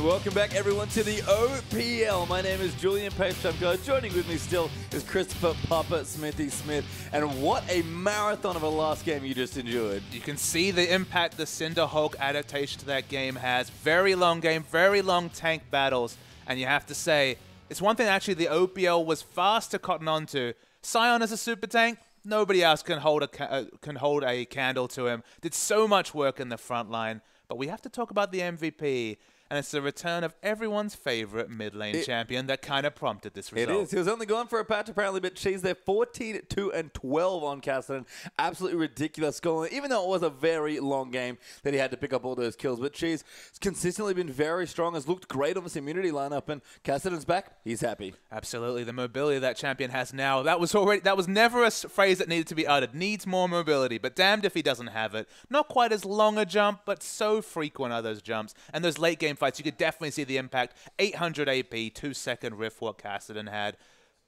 welcome back everyone to the OPL. My name is Julian Pavchenko. Joining with me still is Christopher Papa Smithy Smith. And what a marathon of a last game you just endured. You can see the impact the Cinder Hulk adaptation to that game has. Very long game, very long tank battles. And you have to say, it's one thing actually the OPL was fast to cotton on to. Sion as a super tank, nobody else can hold a candle to him. Did so much work in the front line. But we have to talk about the MVP. And it's the return of everyone's favorite mid lane champion that kind of prompted this result. It is. He was only gone for a patch apparently, but she's there 14-2-12 on Cassidy. Absolutely ridiculous scoring, even though it was a very long game that he had to pick up all those kills. But she's consistently been very strong, has looked great on this immunity lineup, and Cassidy's back. He's happy. Absolutely. The mobility that champion has now, that was never a phrase that needed to be uttered. Needs more mobility, but damned if he doesn't have it. Not quite as long a jump, but so frequent are those jumps. And those late game fights, you could definitely see the impact. 800 AP, 2-second riff what Cassidy had.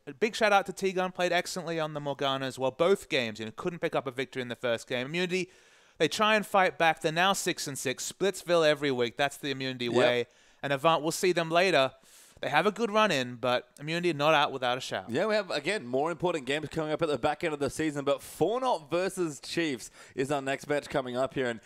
A big shout out to T-Gun, played excellently on the Morgana as well. Both games, couldn't pick up a victory in the first game. Immunity, they try and fight back. They're now 6-6. Splitsville every week. That's the Immunity way. And Avant, we'll see them later. They have a good run in, but Immunity not out without a shout. Yeah, we have, again, more important games coming up at the back end of the season, but Fornot versus Chiefs is our next match coming up here. And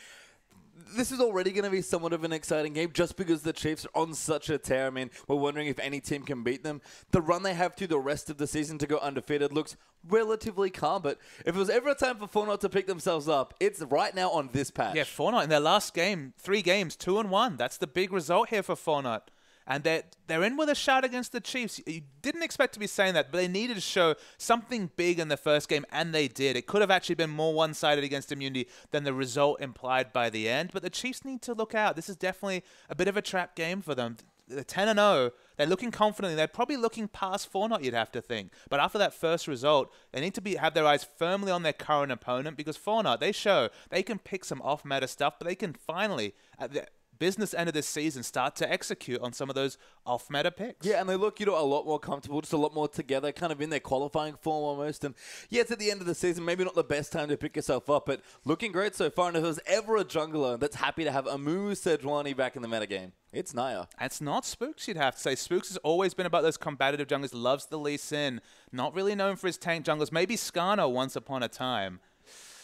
this is already going to be somewhat of an exciting game just because the Chiefs are on such a tear. I mean, we're wondering if any team can beat them. The run they have to the rest of the season to go undefeated looks relatively calm, but if it was ever a time for Fornot to pick themselves up, it's right now on this patch. Yeah, Fornot in their last game, 3 games, 2-1. That's the big result here for Fornot. And they're in with a shot against the Chiefs. You didn't expect to be saying that, but they needed to show something big in the first game, and they did. It could have actually been more one-sided against Immunity than the result implied by the end. But the Chiefs need to look out. This is definitely a bit of a trap game for them. They're 10-0. They're looking confidently. They're probably looking past Fornot, you'd have to think. But after that first result, they need to have their eyes firmly on their current opponent because Fornot, they show they can pick some off-meta stuff, but they can finally, at the business end of this season, start to execute on some of those off-meta picks. Yeah, and they look, a lot more comfortable, just a lot more together, kind of in their qualifying form almost. And yeah, it's at the end of the season, maybe not the best time to pick yourself up, but looking great so far. And if there's ever a jungler that's happy to have Amu Sejuani back in the metagame, it's Naya. It's not Spooks, you'd have to say. Spooks has always been about those combative junglers, loves the Lee Sin, not really known for his tank junglers. Maybe Skarner once upon a time.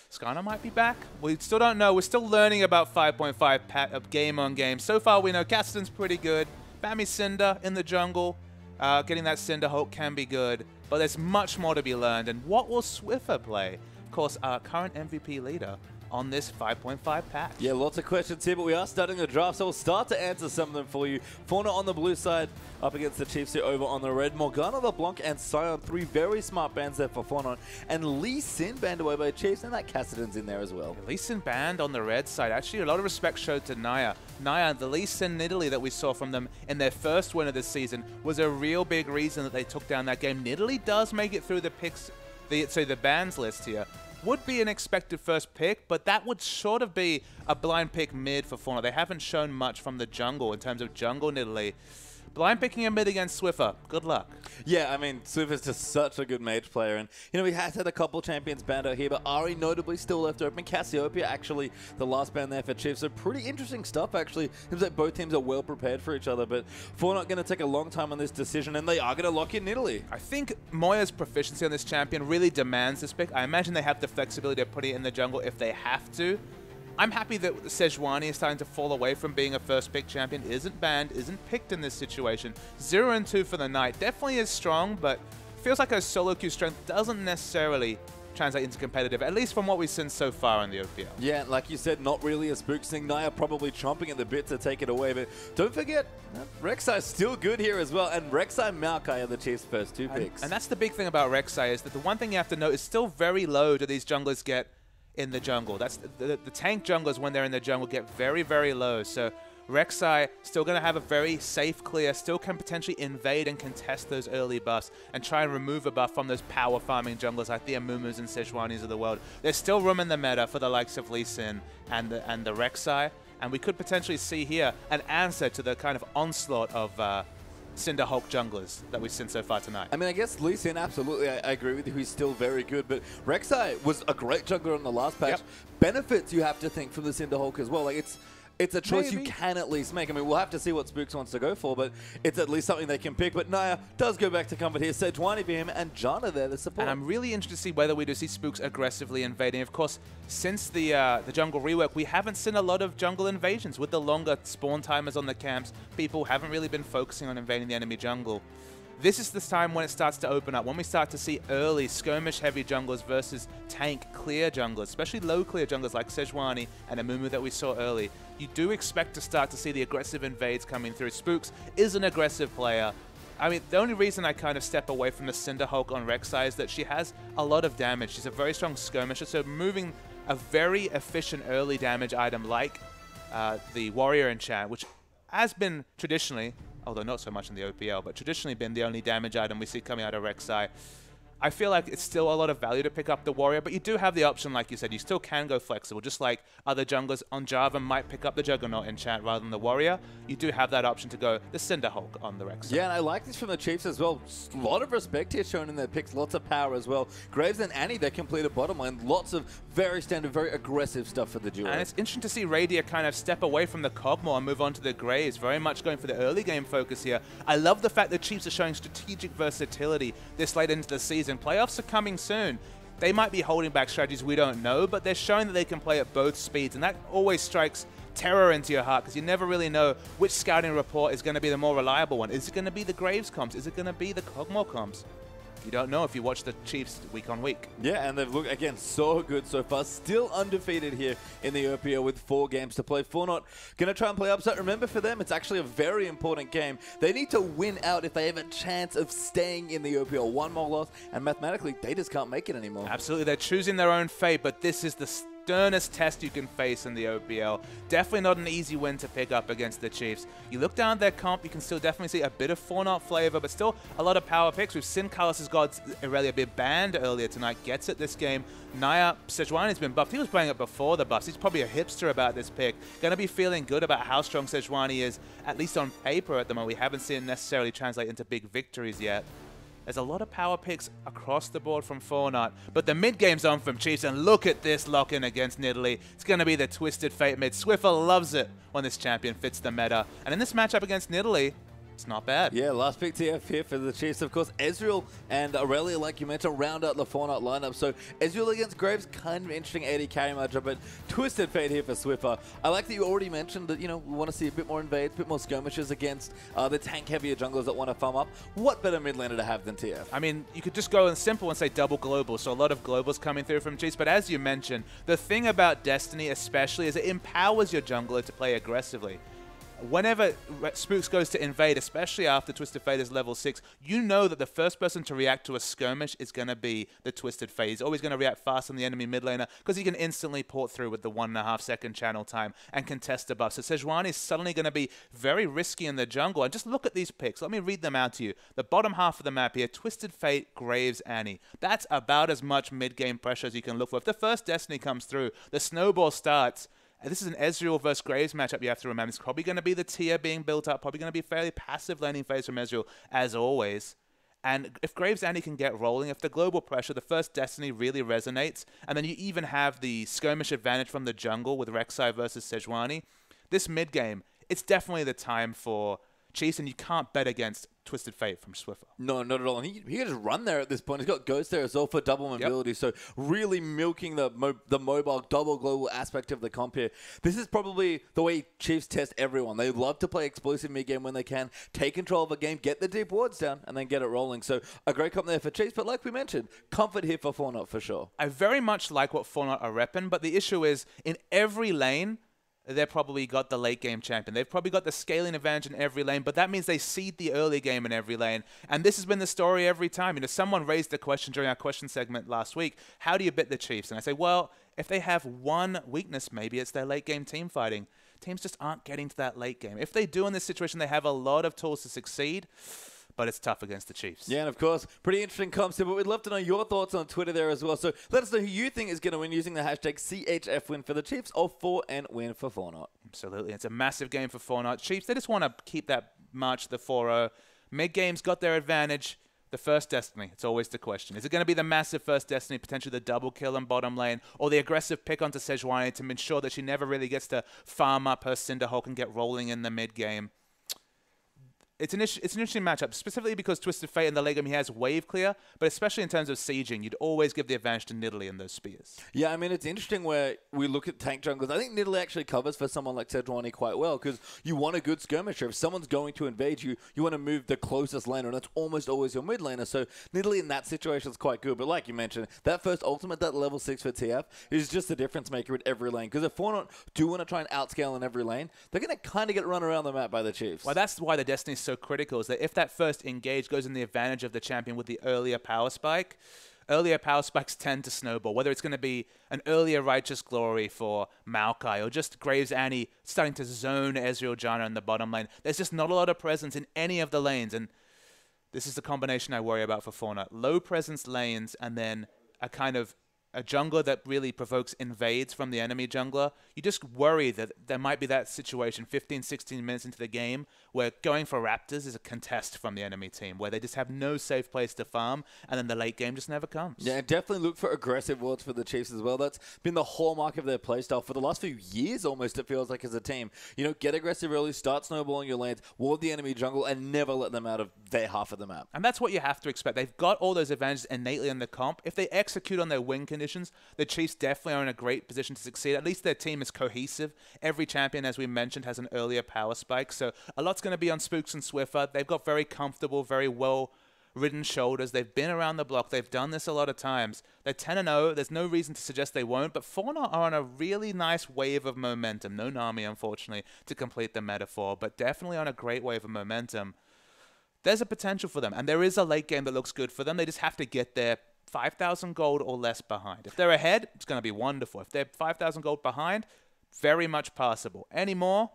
Skarner might be back. We still don't know. We're still learning about 5.5 game on game. So far, we know Cassidy's pretty good. Bammy Cinder in the jungle. Getting that Cinder Hulk can be good. But there's much more to be learned. And what will Swiffer play? Of course, our current MVP leader on this 5.5 patch. Yeah, lots of questions here, but we are starting the draft, so we'll start to answer some of them for you. Fauna on the blue side, up against the Chiefs here over on the red. Morgana, LeBlanc, and Sion, 3 very smart bans there for Fauna. And Lee Sin banned away by Chiefs, and that Cassidy's in there as well. Lee Sin banned on the red side. Actually, a lot of respect showed to Naya. Naya, the Lee Sin Nidalee that we saw from them in their first win of this season was a real big reason that they took down that game. Nidalee does make it through the picks, the bans list here. Would be an expected first pick, but that would sort of be a blind pick mid for Fauna. They haven't shown much from the jungle in terms of jungle Nidalee. Blind picking a mid against Swiffer. Good luck. Yeah, I mean, Swiffer's just such a good mage player. And, we have had a couple champions banned out here, but Ari notably still left open. Cassiopeia, actually, the last ban there for Chiefs. So pretty interesting stuff, actually. Seems like both teams are well prepared for each other, but Fornot going to take a long time on this decision, and they are going to lock in Nidalee. I think Moya's proficiency on this champion really demands this pick. I imagine they have the flexibility to put it in the jungle if they have to. I'm happy that Sejuani is starting to fall away from being a first pick champion. Isn't banned, isn't picked in this situation. 0-2 for the night. Definitely is strong, but feels like her solo queue strength doesn't necessarily translate into competitive, at least from what we've seen so far in the OPL. Yeah, like you said, not really a Spooks thing. Naya probably chomping at the bit to take it away, but don't forget, Rek'Sai's still good here as well, and Rek'Sai and Maokai are the Chiefs' first 2 picks. And that's the big thing about Rek'Sai is that the one thing you have to note is still very low do these junglers get in the jungle. That's the tank junglers when they're in the jungle get very, very low. So Rek'Sai still going to have a very safe clear, still can potentially invade and contest those early buffs and try and remove a buff from those power farming junglers like the Amumus and Sejuanis of the world. There's still room in the meta for the likes of Lee Sin and the Rek'Sai, and we could potentially see here an answer to the kind of onslaught of Cinder Hulk junglers that we've seen so far tonight. I mean, I guess Lee Sin, absolutely, I agree with you, he's still very good, but Rek'Sai was a great jungler on the last patch. Yep. Benefits, you have to think, from the Cinder Hulk as well. Like, it's It's a choice Maybe. you can at least make. I mean, we'll have to see what Spooks wants to go for, but it's at least something they can pick. But Naya does go back to comfort here. Sejuani for him and Jana there to support. And I'm really interested to see whether we do see Spooks aggressively invading. Of course, since the jungle rework, we haven't seen a lot of jungle invasions. With the longer spawn timers on the camps, people haven't really been focusing on invading the enemy jungle. This is the time when it starts to open up, when we start to see early skirmish-heavy junglers versus tank-clear junglers, especially low-clear junglers like Sejuani and Amumu that we saw early. You do expect to start to see the aggressive invades coming through. Spooks is an aggressive player. I mean, the only reason I kind of step away from the Cinderhulk on Rek'Sai is that she has a lot of damage. She's a very strong skirmisher, so moving a very efficient early damage item like the Warrior Enchant, which has been traditionally, although not so much in the OPL, but traditionally been the only damage item we see coming out of Rek'Sai. I feel like it's still a lot of value to pick up the Warrior, but you do have the option, like you said, you still can go flexible, just like other junglers on Java might pick up the Juggernaut enchant rather than the Warrior. You do have that option to go the Cinderhulk on the Rek'Sai. Yeah, and I like this from the Chiefs as well. A lot of respect here shown in their picks, lots of power as well. Graves and Annie, they completed bottom lane. Lots of very standard, very aggressive stuff for the duo. And it's interesting to see Radier kind of step away from the Kog'Maw and move on to the Graves, very much going for the early game focus here. I love the fact that Chiefs are showing strategic versatility this late into the season. Playoffs are coming soon. They might be holding back strategies we don't know, but they're showing that they can play at both speeds, and that always strikes terror into your heart because you never really know which scouting report is going to be the more reliable one. Is it going to be the Graves comps? Is it going to be the Kog'Maw comps? You don't know if you watch the Chiefs week on week. Yeah, and they've looked, again, so good so far. Still undefeated here in the OPL with 4 games to play. Fortnite going to try and play upset. Remember, for them, it's actually a very important game. They need to win out if they have a chance of staying in the OPL. One more loss, and mathematically, they just can't make it anymore. Absolutely. They're choosing their own fate, but this is the sternest test you can face in the OPL. Definitely not an easy win to pick up against the Chiefs. You look down their comp, you can still definitely see a bit of Fortnite flavor, but still a lot of power picks. We've seen Carlos's Gods Irelia be banned earlier tonight, gets it this game. Naya, Sejuani's been buffed. He was playing it before the buffs. He's probably a hipster about this pick. Going to be feeling good about how strong Sejuani is, at least on paper at the moment. We haven't seen it necessarily translate into big victories yet. There's a lot of power picks across the board from Fortnite, but the mid game's on from Chiefs, and look at this lock-in against Nidalee. It's going to be the Twisted Fate mid. Swiffer loves it when this champion fits the meta, and in this matchup against Nidalee, it's not bad. Yeah, last pick TF here for the Chiefs. Of course, Ezreal and Aurelia, like you mentioned, round out the Fortnite lineup. So Ezreal against Graves, kind of interesting AD carry matchup, but Twisted Fate here for Swiffer. I like that you already mentioned that, you know, we want to see a bit more invades, a bit more skirmishes against the tank-heavier junglers that want to farm up. What better mid laner to have than TF? I mean, you could just go in simple and say double global, so a lot of globals coming through from Chiefs, but as you mentioned, the thing about Destiny especially is it empowers your jungler to play aggressively. Whenever Spooks goes to invade, especially after Twisted Fate is level 6, you know that the first person to react to a skirmish is going to be the Twisted Fate. He's always going to react fast on the enemy mid laner because he can instantly port through with the 1.5 second channel time and contest the buff. So Sejuani is suddenly going to be very risky in the jungle. And just look at these picks. Let me read them out to you. The bottom half of the map here, Twisted Fate, Graves, Annie. That's about as much mid-game pressure as you can look for. If the first Destiny comes through, the snowball starts. And this is an Ezreal versus Graves matchup you have to remember. It's probably going to be the tier being built up, probably going to be a fairly passive laning phase from Ezreal, as always. And if Graves Annie can get rolling, if the global pressure, the first Destiny really resonates, and then you even have the skirmish advantage from the jungle with Rek'Sai versus Sejuani, this mid-game, it's definitely the time for Chiefs, and you can't bet against Twisted Fate from Swiffer. No, not at all. And he can just run there at this point. He's got Ghost there as well for double mobility. Yep. So really milking the mobile double global aspect of the comp here. This is probably the way Chiefs test everyone. They love to play explosive mid-game when they can, take control of a game, get the deep wards down, and then get it rolling. So a great comp there for Chiefs. But like we mentioned, comfort here for Fortnite for sure. I very much like what Fortnite are repping, but the issue is in every lane, they've probably got the late game champion. They've probably got the scaling advantage in every lane, but that means they seed the early game in every lane. And this has been the story every time. You know, someone raised the question during our question segment last week, how do you bet the Chiefs? And I say, well, if they have one weakness, maybe it's their late game team fighting. Teams just aren't getting to that late game. If they do in this situation, they have a lot of tools to succeed. But it's tough against the Chiefs. Yeah, and of course, pretty interesting comps here, but we'd love to know your thoughts on Twitter there as well. So let us know who you think is going to win using the hashtag CHFWin for the Chiefs or 4N-win for Fortnite. Absolutely. It's a massive game for Fortnite. Chiefs, they just want to keep that march to the 4-0. Mid-game's got their advantage. The first Destiny, it's always the question. Is it going to be the massive first Destiny, potentially the double kill in bottom lane, or the aggressive pick onto Sejuani to ensure that she never really gets to farm up her Cinderhulk and get rolling in the mid game? It's an interesting matchup, specifically because Twisted Fate in the late game, he has wave clear, but especially in terms of sieging, you'd always give the advantage to Nidalee in those spears. Yeah, I mean, it's interesting where we look at tank junglers. I think Nidalee actually covers for someone like Sejuani quite well, because you want a good skirmisher. If someone's going to invade you, you want to move the closest laner, and that's almost always your mid laner. So Nidalee in that situation is quite good. But like you mentioned, that first ultimate, that level 6 for TF, is just the difference maker in every lane. Because if Fortnite do want to try and outscale in every lane, they're going to kind of get run around the map by the Chiefs. Well, that's why the Destiny is so critical, is that if that first engage goes in the advantage of the champion with the earlier power spikes tend to snowball, whether it's going to be an earlier Righteous Glory for Maokai or just Graves Annie starting to zone Ezreal Janna in the bottom lane. There's just not a lot of presence in any of the lanes, and this is the combination I worry about for Fortnite. Low presence lanes and then a kind of a jungler that really provokes invades from the enemy jungler. You just worry that there might be that situation 15, 16 minutes into the game where going for Raptors is a contest from the enemy team, where they just have no safe place to farm, and then the late game just never comes. Yeah, definitely look for aggressive wards for the Chiefs as well. That's been the hallmark of their playstyle for the last few years almost, it feels like, as a team. You know, get aggressive early, start snowballing your lanes, ward the enemy jungle, and never let them out of their half of the map. And that's what you have to expect. They've got all those advantages innately in the comp. If they execute on their win conditions, the Chiefs definitely are in a great position to succeed. At least their team is cohesive. Every champion, as we mentioned, has an earlier power spike. So a lot's going to be on Spooks and Swiffer. They've got very comfortable, very well-ridden shoulders. They've been around the block. They've done this a lot of times. They're 10-0. There's no reason to suggest they won't. But Fortnite are on a really nice wave of momentum. No Nami, unfortunately, to complete the metaphor. But definitely on a great wave of momentum. There's a potential for them. And there is a late game that looks good for them. They just have to get there 5,000 gold or less behind. If they're ahead, it's going to be wonderful. If they're 5,000 gold behind, very much passable. Any more,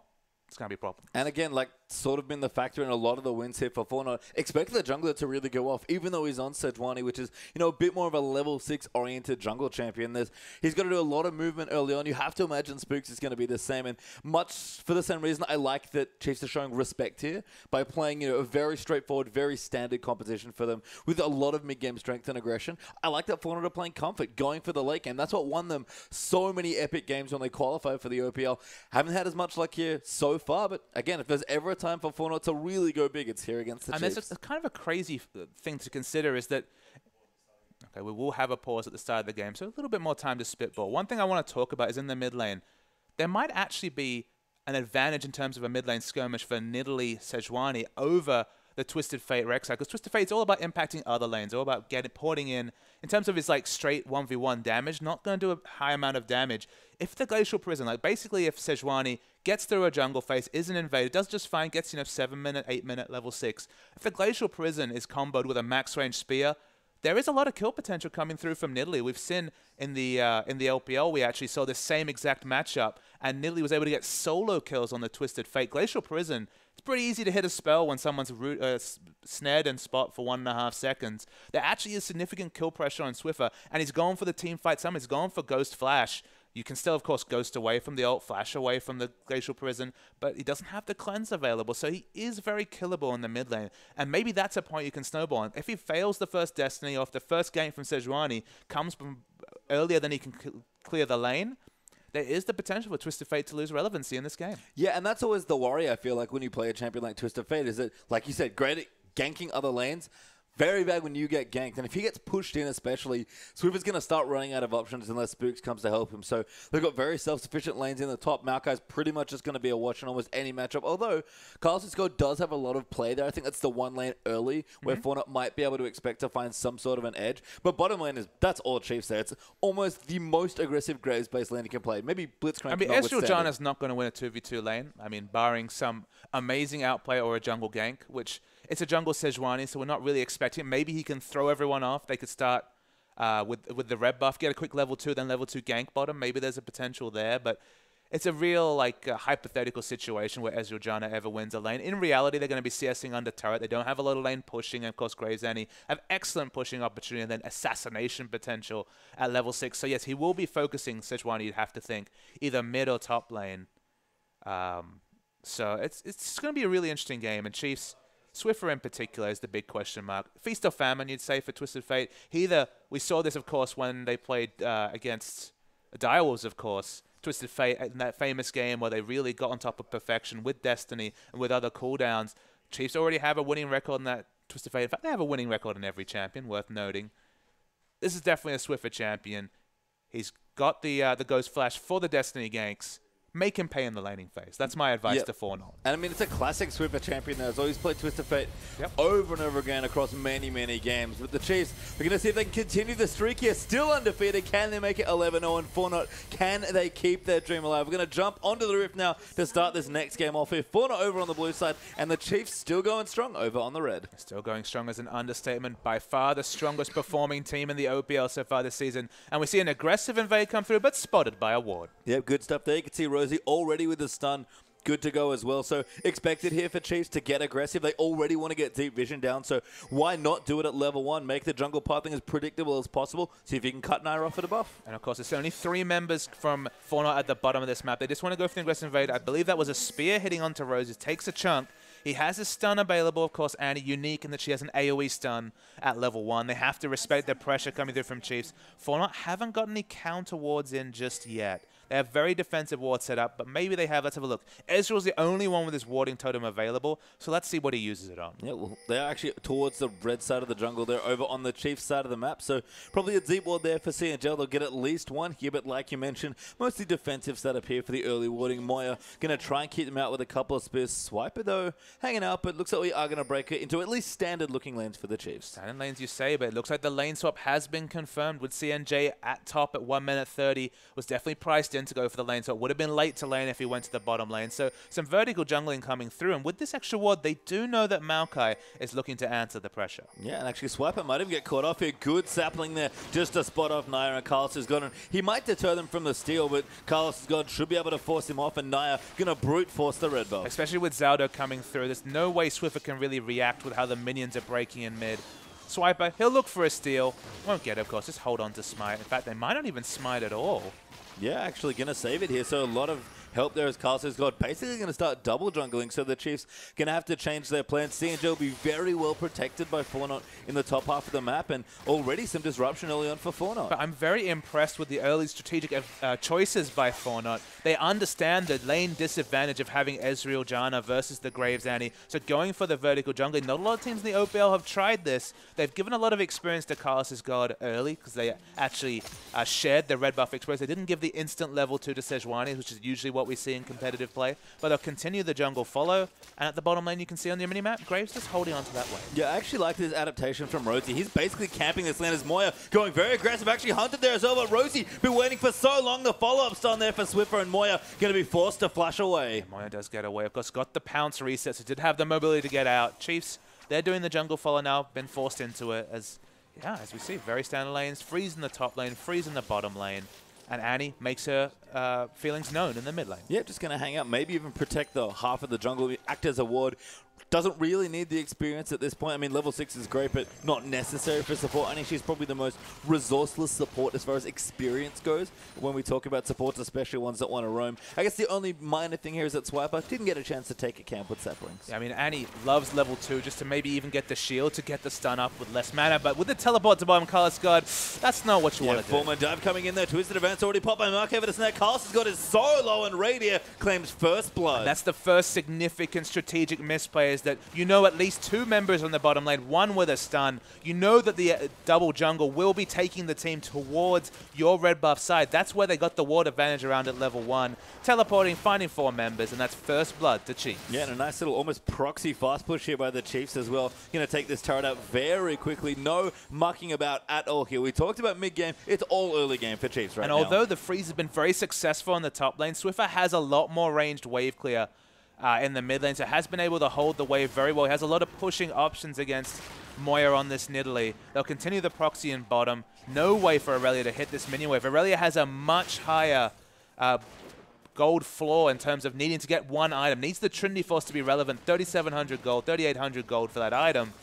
it's going to be a problem. And again, like, sort of been the factor in a lot of the wins here for Fortnite. Expect the jungler to really go off, even though he's on Sejuani, which is, you know, a bit more of a level 6 oriented jungle champion. He's got to do a lot of movement early on. You have to imagine Spooks is going to be the same, and much for the same reason, I like that Chiefs are showing respect here by playing, you know, a very straightforward, very standard composition for them with a lot of mid-game strength and aggression. I like that Fortnite are playing comfort, going for the late game. That's what won them so many epic games when they qualified for the OPL. Haven't had as much luck here so far, but again, if there's ever a time for Fortnite to really go big, it's here against the Chiefs. And there's a kind of a crazy thing to consider is that, okay, we will have a pause at the start of the game, so a little bit more time to spitball. One thing I want to talk about is in the mid lane. There might actually be an advantage in terms of a mid lane skirmish for Nidalee Sejuani over the Twisted Fate Rek'Sai, because Twisted Fate's all about impacting other lanes, all about porting in terms of his like straight 1v1 damage, not going to do a high amount of damage. If the Glacial Prison, like basically if Sejuani gets through a jungle phase, isn't invaded, does just fine, gets, you know, 7-minute, 8-minute level 6. If the Glacial Prison is comboed with a max range spear, there is a lot of kill potential coming through from Nidalee. We've seen in the LPL, we actually saw the same exact matchup, and Nidalee was able to get solo kills on the Twisted Fate. Glacial Prison, it's pretty easy to hit a spell when someone's snared and spot for 1.5 seconds. There actually is significant kill pressure on Swiffer, and he's going for the team fight summon. He's going for Ghost Flash. You can still, of course, Ghost away from the ult, Flash away from the Glacial Prison, but he doesn't have the cleanse available, so he is very killable in the mid lane. And maybe that's a point you can snowball on. If he fails the first Destiny, or if the first game from Sejuani comes from earlier than he can clear the lane, there is the potential for Twisted Fate to lose relevancy in this game. Yeah, and that's always the worry, I feel like, when you play a champion like Twisted Fate, is that, like you said, great at ganking other lanes, very bad when you get ganked. And if he gets pushed in especially, Swiffer's going to start running out of options unless Spooks comes to help him. So they've got very self-sufficient lanes in the top. Maokai's pretty much just going to be a watch in almost any matchup. Although, Carl Cisco does have a lot of play there. I think that's the one lane early where Fortnite might be able to expect to find some sort of an edge. But bottom lane, that's all Chiefs there. It's almost the most aggressive Graves-based lane you can play. Maybe Blitzcrank. I mean, Ezreal Janna's not going to win a 2v2 lane. I mean, barring some amazing outplay or a jungle gank, which... It's a jungle Sejuani, so we're not really expecting. Maybe he can throw everyone off. They could start with the red buff, get a quick level 2, then level 2 gank bottom. Maybe there's a potential there, but it's a real hypothetical situation where Ezreal Janna ever wins a lane. In reality, they're going to be CSing under turret. They don't have a lot of lane pushing, and of course, Graves Annie have excellent pushing opportunity and then assassination potential at level 6. So yes, he will be focusing Sejuani, you'd have to think, either mid or top lane. So it's going to be a really interesting game, and Chiefs... Swiffer in particular is the big question mark. Feast or famine, you'd say, for Twisted Fate. We saw this, of course, when they played against Direwolves, of course. Twisted Fate in that famous game where they really got on top of perfection with Destiny and with other cooldowns. Chiefs already have a winning record in that Twisted Fate. In fact, they have a winning record in every champion, worth noting. This is definitely a Swiffer champion. He's got the Ghost Flash for the Destiny ganks. Make him pay in the laning phase. That's my advice to Fortnite. And I mean, it's a classic Swiffer champion there. He's always played Twisted Fate over and over again across many, many games. But the Chiefs, we're going to see if they can continue the streak here. Still undefeated. Can they make it 11-0? And Fortnite, can they keep their dream alive? We're going to jump onto the roof now to start this next game off here. Fortnite over on the blue side, and the Chiefs still going strong over on the red. Still going strong is an understatement. By far the strongest performing team in the OPL so far this season. And we see an aggressive invade come through, but spotted by a ward. Yep, good stuff there. You can see Rosie already with the stun. Good to go as well. So expected here for Chiefs to get aggressive. They already want to get deep vision down. So why not do it at level 1? Make the jungle pathing as predictable as possible. See if you can cut Naira off at a buff. And of course, it's only 3 members from Fortnite at the bottom of this map. They just want to go for the aggressive invade. I believe that was a spear hitting onto Roses. Takes a chunk. He has a stun available, of course, and unique in that she has an AoE stun at level 1. They have to respect the pressure coming through from Chiefs. Fortnite haven't got any counter wards in just yet. They have very defensive wards set up, but maybe they have. Let's have a look. Ezreal's the only one with his warding totem available, so let's see what he uses it on. Yeah, well, they're actually towards the red side of the jungle. They're over on the Chiefs side of the map, so probably a deep ward there for CNGL. They'll get at least one here, but like you mentioned, mostly defensive setup here for the early warding. Moya going to try and keep them out with a couple of spears. Swiper, though, hanging out, but looks like we are going to break it into at least standard-looking lanes for the Chiefs. Standard lanes, you say, but it looks like the lane swap has been confirmed with CNJ at top at 1 minute 30. Was definitely priced in to go for the lane swap. Would have been late to lane if he went to the bottom lane. So some vertical jungling coming through. And with this extra ward, they do know that Maokai is looking to answer the pressure. Yeah, and actually Swiper might even get caught off here. Good sapling there just to spot off Naira, and Carlos is gone. He might deter them from the steal, but Carlos is gone. Should be able to force him off, and Naira going to brute force the red buff. Especially with Zaldo coming through. There's no way Swiffer can really react with how the minions are breaking in mid. Swiper, he'll look for a steal. Won't get it, of course. Just hold on to smite. In fact, they might not even smite at all. Yeah, actually going to save it here. So a lot of help there as Carlos has got. Basically going to start double jungling, so the Chiefs going to have to change their plans. CNJ will be very well protected by Fortnite in the top half of the map, and already some disruption early on for Fortnite. But I'm very impressed with the early strategic choices by Fortnite. They understand the lane disadvantage of having Ezreal Janna versus the Graves Annie, so going for the vertical jungling. Not a lot of teams in the OPL have tried this. They've given a lot of experience to Carlos's God early, because they actually shared the red buff experience. They didn't give the instant level 2 to Sejuani, which is usually what we see in competitive play, but they'll continue the jungle follow, and at the bottom lane you can see on your minimap, Graves just holding on to that wave. Yeah, I actually like this adaptation from Rosie. He's basically camping this lane as Moya going very aggressive, actually hunted there as well, but Rosie been waiting for so long. The follow-up stun there for Swiffer, and Moya going to be forced to flash away. Moya does get away, of course, got the pounce reset, so did have the mobility to get out. Chiefs, they're doing the jungle follow now, been forced into it as we see, very standard lanes, freeze in the top lane, freeze in the bottom lane. And Annie makes her feelings known in the mid lane. Yeah, just going to hang out, maybe even protect the half of the jungle, act as a ward. Doesn't really need the experience at this point. I mean, level 6 is great, but not necessary for support. I think she's probably the most resourceless support as far as experience goes when we talk about supports, especially ones that want to roam. I guess the only minor thing here is that Swiper didn't get a chance to take a camp with saplings. Yeah, I mean, Annie loves level 2 just to maybe even get the shield to get the stun up with less mana, but with the teleport to bottom, Carlos God, that's not what you want to do. Former dive coming in there. Twisted advance already popped by Mark over to snap. Carlos has got his so low, and Radier claims first blood. And that's the first significant strategic misplay, is that you know at least 2 members on the bottom lane, one with a stun. You know that the double jungle will be taking the team towards your red buff side. That's where they got the ward advantage around at level 1. Teleporting, finding 4 members, and that's first blood to Chiefs. Yeah, and a nice little almost proxy fast push here by the Chiefs as well. Going to take this turret out very quickly. No mucking about at all here. We talked about mid-game. It's all early game for Chiefs right now. And although the freeze has been very successful in the top lane, Swiffer has a lot more ranged wave clear in the mid lane, so has been able to hold the wave very well. He has a lot of pushing options against Moya on this Nidalee. They'll continue the proxy in bottom. No way for Aurelia to hit this minion wave. Aurelia has a much higher gold floor in terms of needing to get one item. Needs the Trinity Force to be relevant. 3,700 gold, 3,800 gold for that item.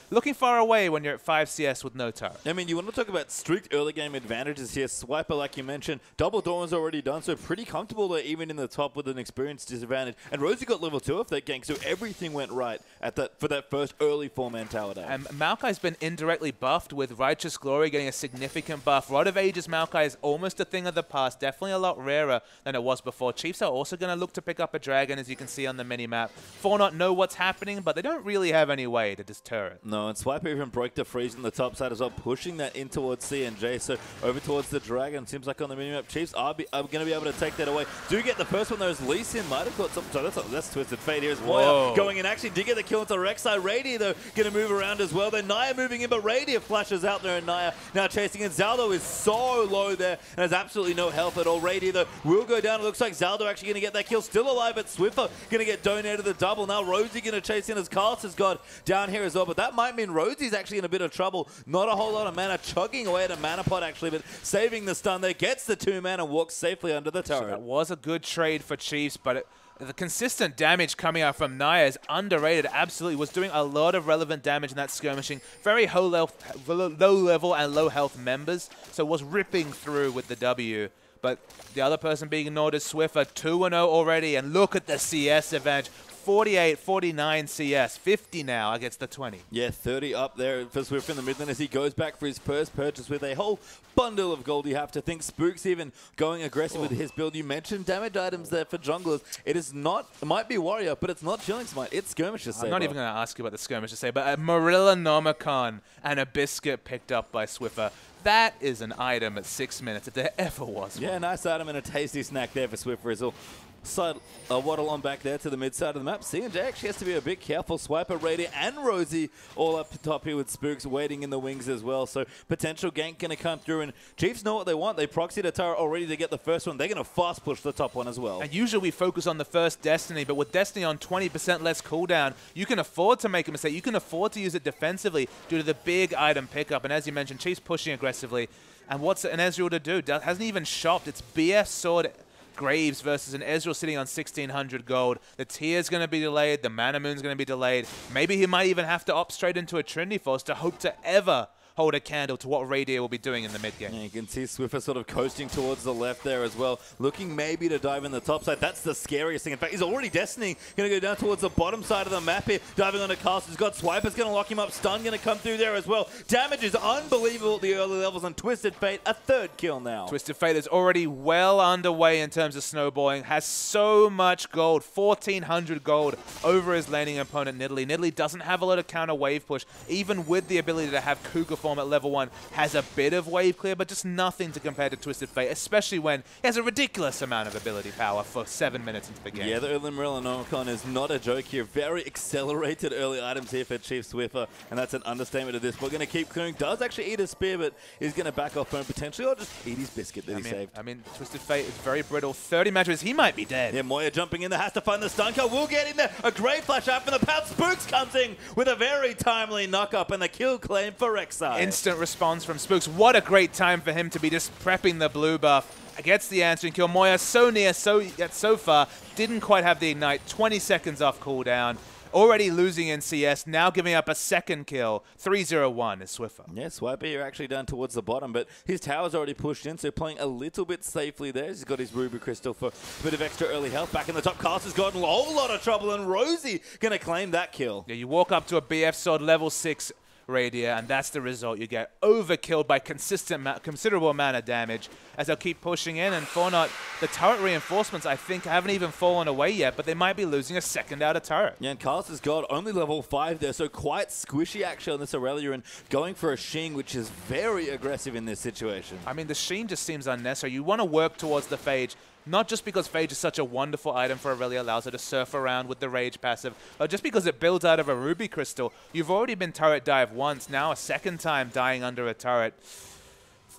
looking far away when you're at 5 CS with no turret. I mean, you want to talk about strict early game advantages here. Swiper, like you mentioned, double Dawn's already done, so pretty comfortable there, even in the top with an experience disadvantage. And Rosie got level 2 off that gank, so everything went right at that for that first early 4-man tower down. And Maokai's been indirectly buffed with Righteous Glory getting a significant buff. Rod of Ages Maokai is almost a thing of the past, definitely a lot rarer than it was before. Chiefs are also going to look to pick up a dragon, as you can see on the mini-map. Fortnite know what's happening, but they don't really have any way to deter it. No, and Swiper even broke the freeze on the top side as well, pushing that in towards CNJ. So over towards the dragon. Seems like on the minimap, Chiefs are going to be able to take that away. Do get the first one, though, as Lee Sin might have caught something. So that's Twisted Fate here as Moya going in. Actually did get the kill into Rek'Sai. Radiant, though, going to move around as well. Then Naya moving in, but Radiant flashes out there, and Naya now chasing in. Zaldo is so low there and has absolutely no health at all. Radiant, though, will go down. It looks like Zaldo actually going to get that kill. Still alive, but Swiffer going to get donated the double. Now Rosie going to chase in as Carlos has got down here as well, but that might mean Rosie's actually in a bit of trouble. Not a whole lot of mana, chugging away at a mana pot actually, but saving the stun there, gets the 2-man and walks safely under the turret. So that was a good trade for Chiefs, but the consistent damage coming out from Naya is underrated. Absolutely was doing a lot of relevant damage in that skirmishing. Very low level and low health members, so was ripping through with the W. But the other person being ignored is Swiffer, 2-0 already, and look at the CS advantage. 48, 49 CS, 50 now against the 20. Yeah, 30 up there for Swift in the mid lane as he goes back for his first purchase with a whole bundle of gold. You have to think Spook's even going aggressive with his build. You mentioned damage items there for junglers. It is not, it might be Warrior, but it's not Chilling Smite. It's Skirmisher Saber. I'm not even going to ask you about the Skirmisher Saber, but a Marilla Nomicon and a Biscuit picked up by Swiffer. That is an item at 6 minutes if there ever was one. Yeah, nice item and a tasty snack there for Swift Rizzle. Side waddle on back there to the mid side of the map. CNJ actually has to be a bit careful. Swiper, Radiant, and Rosie all up top here with Spooks waiting in the wings as well. So potential gank going to come through, and Chiefs know what they want. They proxied a turret already to get the first one. They're going to fast push the top one as well. And usually we focus on the first Destiny, but with Destiny on 20% less cooldown, you can afford to make a mistake. You can afford to use it defensively due to the big item pickup. And as you mentioned, Chiefs pushing aggressively. And what's an Ezreal to do? Hasn't even shopped. It's BF Sword Graves versus an Ezreal sitting on 1,600 gold. The tier's going to be delayed. The Mana Moon's going to be delayed. Maybe he might even have to opt straight into a Trinity Force to hope to ever hold a candle to what Radiant will be doing in the mid game. Yeah, you can see Swiffer sort of coasting towards the left there as well, looking maybe to dive in the top side. That's the scariest thing. In fact, he's already Destiny. Going to go down towards the bottom side of the map here, diving on the cast. He's got Swiper's going to lock him up. Stun going to come through there as well. Damage is unbelievable at the early levels on Twisted Fate. A third kill now. Twisted Fate is already well underway in terms of snowballing. Has so much gold, 1,400 gold over his laning opponent Nidalee. Nidalee doesn't have a lot of counter wave push, even with the ability to have Cougar form at level 1. Has a bit of wave clear, but just nothing to compare to Twisted Fate, especially when he has a ridiculous amount of ability power for 7 minutes into the game. Yeah, the early Marilla Nomicon is not a joke here. Very accelerated early items here for Chief Swiffer, and that's an understatement of this. We're going to keep clearing. Does actually eat a spear, but he's going to back off home potentially, or just eat his biscuit that he saved. I mean, Twisted Fate is very brittle. 30 matches, he might be dead. Yeah, Moya jumping in there, has to find the stun kill. We'll get in there. A great flash out from the pout. Spooks comes in with a very timely knock-up and the kill claim for Rek'Sai. Instant response from Spooks. What a great time for him to be just prepping the blue buff. Gets the answering kill. Moya so near, yet so far. Didn't quite have the ignite. 20 seconds off cooldown. Already losing in CS, now giving up a second kill. 3-0-1 is Swiffer. Yeah, Swiper here actually down towards the bottom, but his tower's already pushed in, so playing a little bit safely there. He's got his Ruby Crystal for a bit of extra early health. Back in the top, Caster's gotten a whole lot of trouble, and Rosie going to claim that kill. Yeah, you walk up to a BF Sword level 6 Radia, and that's the result. You get overkilled by considerable amount of damage as they'll keep pushing in, and Fortnite, the turret reinforcements, I think, haven't even fallen away yet, but they might be losing a second out of turret. Yeah, and Carlos has got only level 5 there, so quite squishy actually on this Aurelia, and going for a Sheen, which is very aggressive in this situation. I mean, the Sheen just seems unnecessary. You want to work towards the Phage, not just because Phage is such a wonderful item for Aurelia, allows her to surf around with the Rage passive, but just because it builds out of a Ruby Crystal. You've already been turret dive once, now a second time dying under a turret.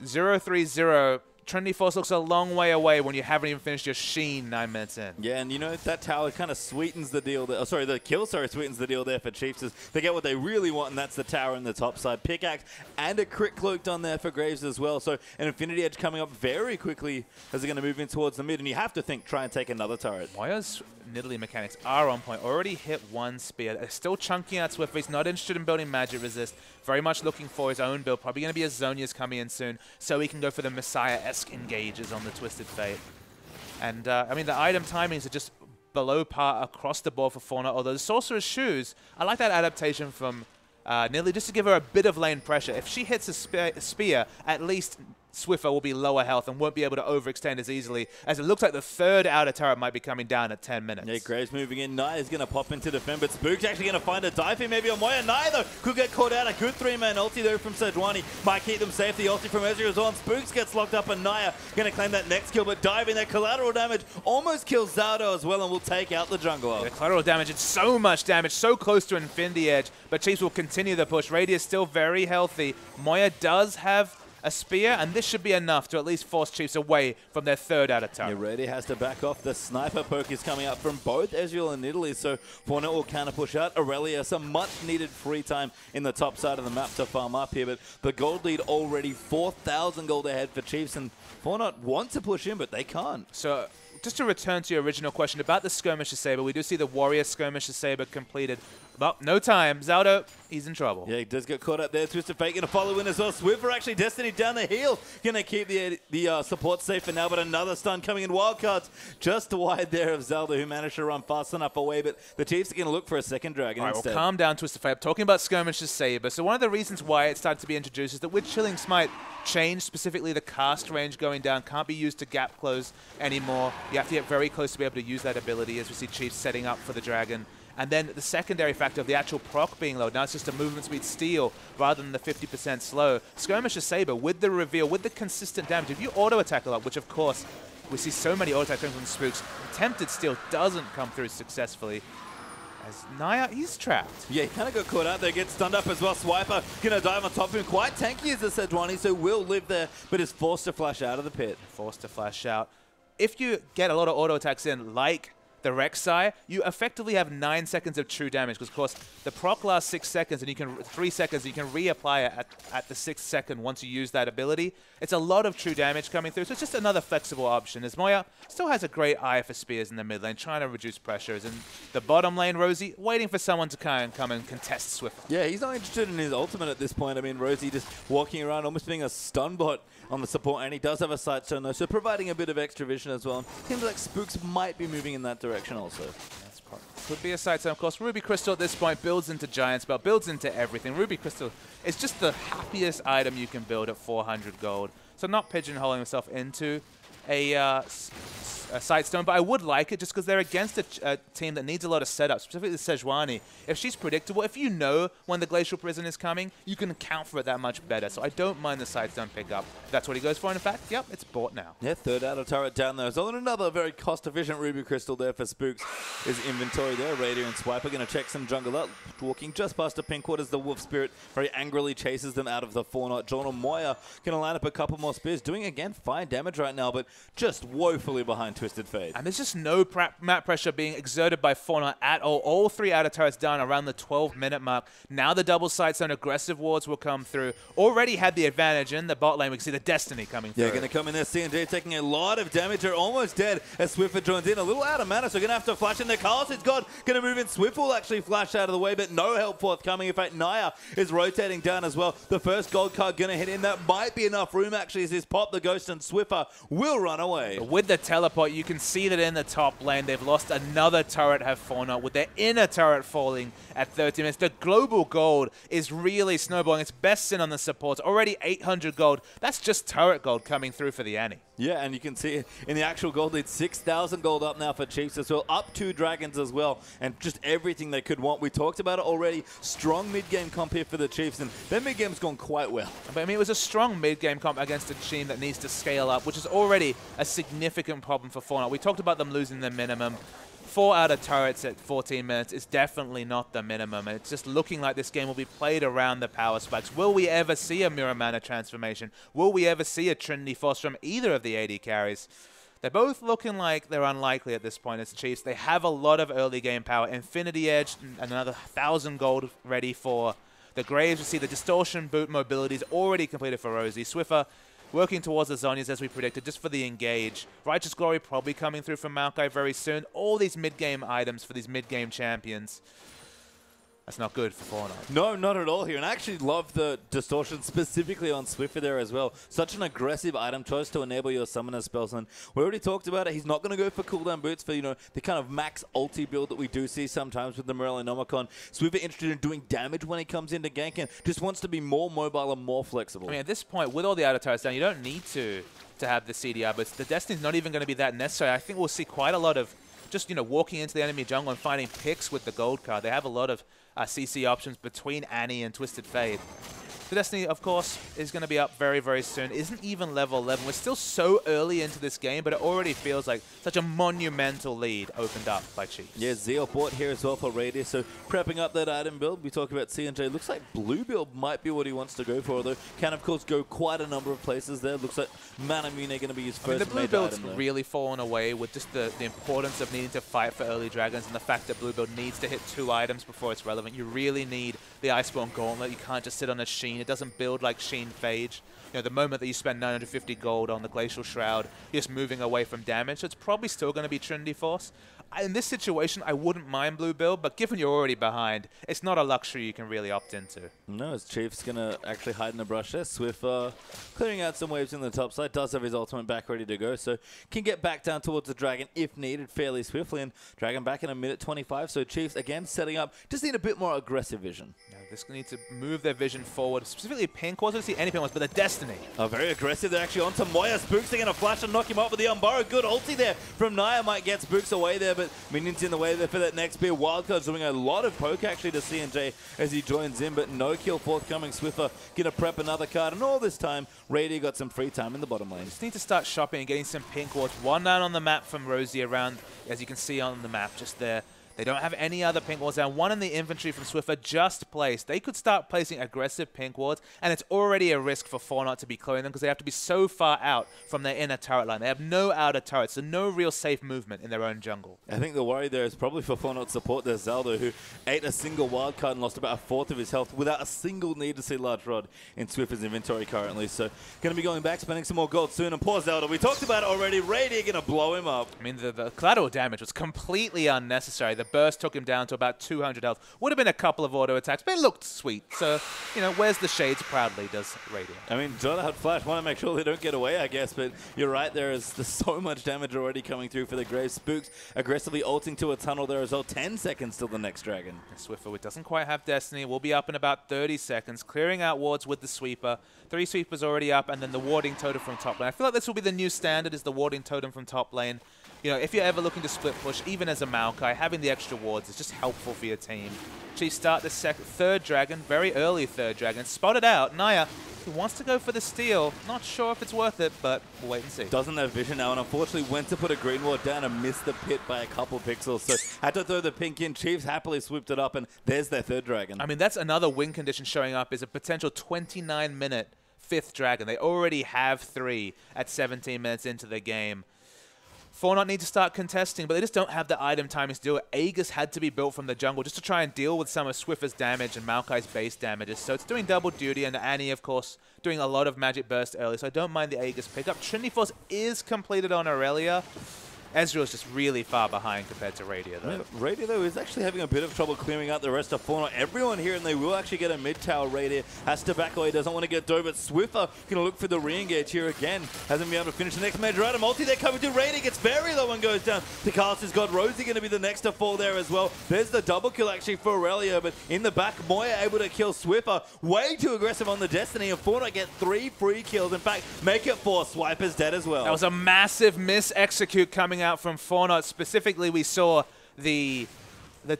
0-3-0. Trinity Force looks a long way away when you haven't even finished your Sheen 9 minutes in. Yeah, and you know, that tower kind of sweetens the deal there. Oh, sorry, the kill, sweetens the deal there for Chiefs. As they get what they really want, and that's the tower in the top side. Pickaxe and a crit cloak done there for Graves as well. So an Infinity Edge coming up very quickly as they're going to move in towards the mid. And you have to think, try and take another turret. Moya's Nidalee mechanics are on point. Already hit one spear. They're still chunking out Swiffer. He's not interested in building magic resist. Very much looking for his own build. Probably going to be a Zhonya's coming in soon, so he can go for the Messiah-esque engages on the Twisted Fate. And, I mean, the item timings are just below par across the board for Fauna, although the Sorcerer's Shoes, I like that adaptation from Nidalee, just to give her a bit of lane pressure. If she hits a spear, at least Swiffer will be lower health and won't be able to overextend as easily, as it looks like the third outer turret might be coming down at 10 minutes. Yeah, Graves moving in. Naya is going to pop into defend, but Spook's actually going to find a dive here maybe on Moya. Naya, though, could get caught out. A good 3-man ulti, though, from Sejuani. Might keep them safe. The ulti from Ezreal is on. Spooks gets locked up, and Naya going to claim that next kill, but diving that collateral damage almost kills Zaldo as well, and will take out the jungler. The collateral damage, it's so much damage, so close to Infinity Edge, but Chiefs will continue the push. Radius still very healthy. Moya does have a spear, and this should be enough to at least force Chiefs away from their third outer turret. Yeah, Rady has to back off. The sniper poke is coming up from both Ezreal and Nidalee, so Fortnite will counter push out. Aurelia, some much needed free time in the top side of the map to farm up here, but the gold lead already 4,000 gold ahead for Chiefs, and Fortnite want to push in, but they can't. So, just to return to your original question about the Skirmisher Saber, we do see the Warrior Skirmisher Saber completed. But no time. Zaldo, he's in trouble. Yeah, he does get caught up there. Twisted Fate going to follow in as well. Swiffer actually Destiny down the heel. Going to keep the support safe for now, but another stun coming in. Wildcards just wide there of Zaldo, who managed to run fast enough away, but the Chiefs are going to look for a second dragon instead. Well, calm down, Twisted Fate. I'm talking about Skirmisher Saber. So one of the reasons why it started to be introduced is that with Chilling Smite, change, specifically the cast range going down, can't be used to gap close anymore. You have to get very close to be able to use that ability, as we see Chiefs setting up for the dragon. And then the secondary factor of the actual proc being low. Now it's just a movement speed steal rather than the 50% slow. Skirmisher Saber, with the reveal, with the consistent damage, if you auto-attack a lot, which of course we see so many auto-attack coming from Spooks, attempted steal doesn't come through successfully. As Naya, he's trapped. Yeah, he kind of got caught out there, gets stunned up as well. Swiper going to dive on top of him. Quite tanky as the Sejuani, so will live there, but is forced to flash out of the pit. Forced to flash out. If you get a lot of auto-attacks in, like the Rek'Sai, you effectively have 9 seconds of true damage, because of course the proc lasts 6 seconds and you can 3 seconds, you can reapply it at the 6th second once you use that ability. It's a lot of true damage coming through, so it's just another flexible option, as Moya still has a great eye for spears in the mid lane, trying to reduce pressures, and the bottom lane, Rosie, waiting for someone to come and contest Swift. Yeah, he's not interested in his ultimate at this point. I mean, Rosie just walking around almost being a stun bot on the support, and he does have a sight stone though, so providing a bit of extra vision as well. Seems like Spooks might be moving in that direction also. Could be a sight stone. Of course, Ruby Crystal at this point builds into Giant Spell, builds into everything. Ruby Crystal is just the happiest item you can build at 400 gold. So not pigeonholing himself into a sight stone, but I would like it just because they're against a team that needs a lot of setup, specifically Sejuani. If she's predictable, if you know when the Glacial Prison is coming, you can account for it that much better. So I don't mind the sight stone pickup. That's what he goes for, and in fact, yep, it's bought now. Yeah, third outer turret down there. So another very cost-efficient Ruby Crystal there for Spooks. His inventory there. Radiant and Swiper going to check some jungle up. Walking just past the pink court as the Wolf Spirit very angrily chases them out of the 4-knot. John and Moya going to line up a couple more spears. Doing, again, fine damage right now, but just woefully behind Twisted Fate. And there's just no map pressure being exerted by Fauna at all. All 3 outer turrets down around the 12-minute mark. Now the double sight zone aggressive wards will come through. Already had the advantage in the bot lane. We can see the Destiny coming through. Yeah, going to come in there. C&J taking a lot of damage. They're almost dead as Swiffer joins in. A little out of mana, so going to have to flash in there. Carlson's got going to move in. Swift will actually flash out of the way, but no help forthcoming. In fact, Naya is rotating down as well. The first gold card going to hit in. That might be enough room, actually, as this pop the Ghost, and Swiffer will run away. With the teleport, you can see that in the top lane, they've lost another turret, have Fauna, with their inner turret falling at 30 minutes. The global gold is really snowballing. It's best in on the supports. Already 800 gold. That's just turret gold coming through for the Annie. Yeah, and you can see in the actual gold lead, 6,000 gold up now for Chiefs as well. Up 2 dragons as well, and just everything they could want. We talked about it already. Strong mid-game comp here for the Chiefs, and their mid-game's gone quite well. But I mean, it was a strong mid-game comp against a team that needs to scale up, which is already a significant problem for Fauna. We talked about them losing the minimum. 4 outer turrets at 14 minutes is definitely not the minimum, and it's just looking like this game will be played around the power spikes. Will we ever see a Mirror Mana transformation? Will we ever see a Trinity Force from either of the AD carries? They're both looking like they're unlikely at this point as Chiefs. They have a lot of early game power. Infinity Edge, and another 1,000 gold ready for the Graves. You see the Distortion Boot mobility is already completed for Rosie. Swiffer working towards the Zhonyas as we predicted, just for the engage. Righteous Glory probably coming through from Maokai very soon. All these mid-game items for these mid-game champions. That's not good for Fortnite. No, not at all here. And I actually love the distortion specifically on Swiffer there as well. Such an aggressive item choice to enable your summoner spells. And we already talked about it. He's not going to go for cooldown boots for, the kind of max ulti build that we do see sometimes with the Morellonomicon. Swiffer interested in doing damage when he comes into gank and just wants to be more mobile and more flexible. I mean, at this point, with all the outer turrets down, you don't need to have the CDR, but the Destiny's not even going to be that necessary. I think we'll see quite a lot of just, walking into the enemy jungle and finding picks with the gold card. They have a lot of CC options between Annie and Twisted Fate. The Destiny, of course, is going to be up very, very soon. Isn't even level 11. We're still so early into this game, but it already feels like such a monumental lead opened up by Chiefs. Yeah, Zeal bought here as well for Radius, so prepping up that item build. We talk about C&J. Looks like blue build might be what he wants to go for, although can, of course, go quite a number of places there. Looks like Manamune going to be his first the blue made build's item, really fallen away with just the importance of needing to fight for early dragons and the fact that blue build needs to hit 2 items before it's relevant. You really need the Iceborne Gauntlet. You can't just sit on a Sheen. It doesn't build like Sheen Phage. The moment that you spend 950 gold on the Glacial Shroud, you're just moving away from damage. So it's probably still going to be Trinity Force. In this situation, I wouldn't mind blue build, but given you're already behind, it's not a luxury you can really opt into. No, his Chief's going to actually hide in the brush there. Swift clearing out some waves in the top side, does have his ultimate back ready to go, so can get back down towards the Dragon if needed fairly swiftly, and Dragon back in a minute 25, so Chiefs again setting up, just need a bit more aggressive vision. Yeah, this needs to move their vision forward, specifically Pink Wars. I don't see any Pink Wars, but the Destiny. Very aggressive. They're actually onto Moya. Spooks are going to flash and knock him off with the Umbaro. Good ulti there from Naya. Might get Spooks away there, but Minions in the way there for that next spear. Wildcard's doing a lot of poke actually to C&J as he joins in, but no kill forthcoming. Swiffer going to prep another card, and all this time, Radiant got some free time in the bottom lane. Just need to start shopping and getting some Pink Wards. One down on the map from Rosie around, as you can see on the map, just there. They don't have any other Pink Wards down. One in the infantry from Swiffer just placed. They could start placing aggressive Pink Wards, and it's already a risk for Fortnite to be clearing them because they have to be so far out from their inner turret line. They have no outer turrets, so no real safe movement in their own jungle. I think the worry there is probably for Fortnite support. There's Zaldo, who ate a single wild card and lost about 1/4 of his health without a single need to see large rod in Swiffer's inventory currently. So going to be going back, spending some more gold soon. And poor Zelda, we talked about it already. Radiant going to blow him up. I mean, the collateral damage was completely unnecessary. The burst took him down to about 200 health. Would have been a couple of auto attacks, but it looked sweet. So, where's the shades proudly does Radiant. I mean, John had Flash. Want to make sure they don't get away, I guess. But you're right, there's so much damage already coming through for the Grave. Spooks aggressively ulting to a tunnel there as well. 10 seconds till the next Dragon. Swiffer doesn't quite have Destiny. We'll be up in about 30 seconds. Clearing out wards with the sweeper. 3 sweepers already up, and then the warding totem from top lane. I feel like this will be the new standard, is the warding totem from top lane. If you're ever looking to split push, even as a Maokai, having the extra wards is just helpful for your team. Chiefs start the third Dragon, very early third Dragon. Spotted out. Naya, who wants to go for the steal. Not sure if it's worth it, but we'll wait and see. Doesn't have vision now, and unfortunately went to put a green ward down and missed the pit by a couple pixels. So had to throw the pink in. Chiefs happily swooped it up, and there's their third Dragon. I mean, that's another win condition showing up, is a potential 29-minute 5th Dragon. They already have 3 at 17 minutes into the game. Fortnite need to start contesting, but they just don't have the item timings to do it. Aegis had to be built from the jungle just to try and deal with some of Swiffer's damage and Maokai's base damages. So it's doing double duty, and Annie, of course, doing a lot of magic burst early. So I don't mind the Aegis pickup. Trinity Force is completed on Aurelia. Ezreal's just really far behind compared to Radia, though. Radia, though, is actually having a bit of trouble clearing out the rest of Fortnite. Everyone here, and they will actually get a mid-tower. Radia has to back away, doesn't want to get dove, but Swiffer going to look for the re-engage here again. Hasn't been able to finish the next major item. Multi there coming to Radia, gets very low and goes down. Tikas's has got Rosie going to be the next to fall there as well. There's the double kill actually for Aurelia, but in the back, Moya able to kill Swiffer. Way too aggressive on the Destiny, and Fortnite get 3 free kills. In fact, make it 4. Swiper's dead as well. That was a massive miss-execute coming out from Fortnite. Specifically, we saw the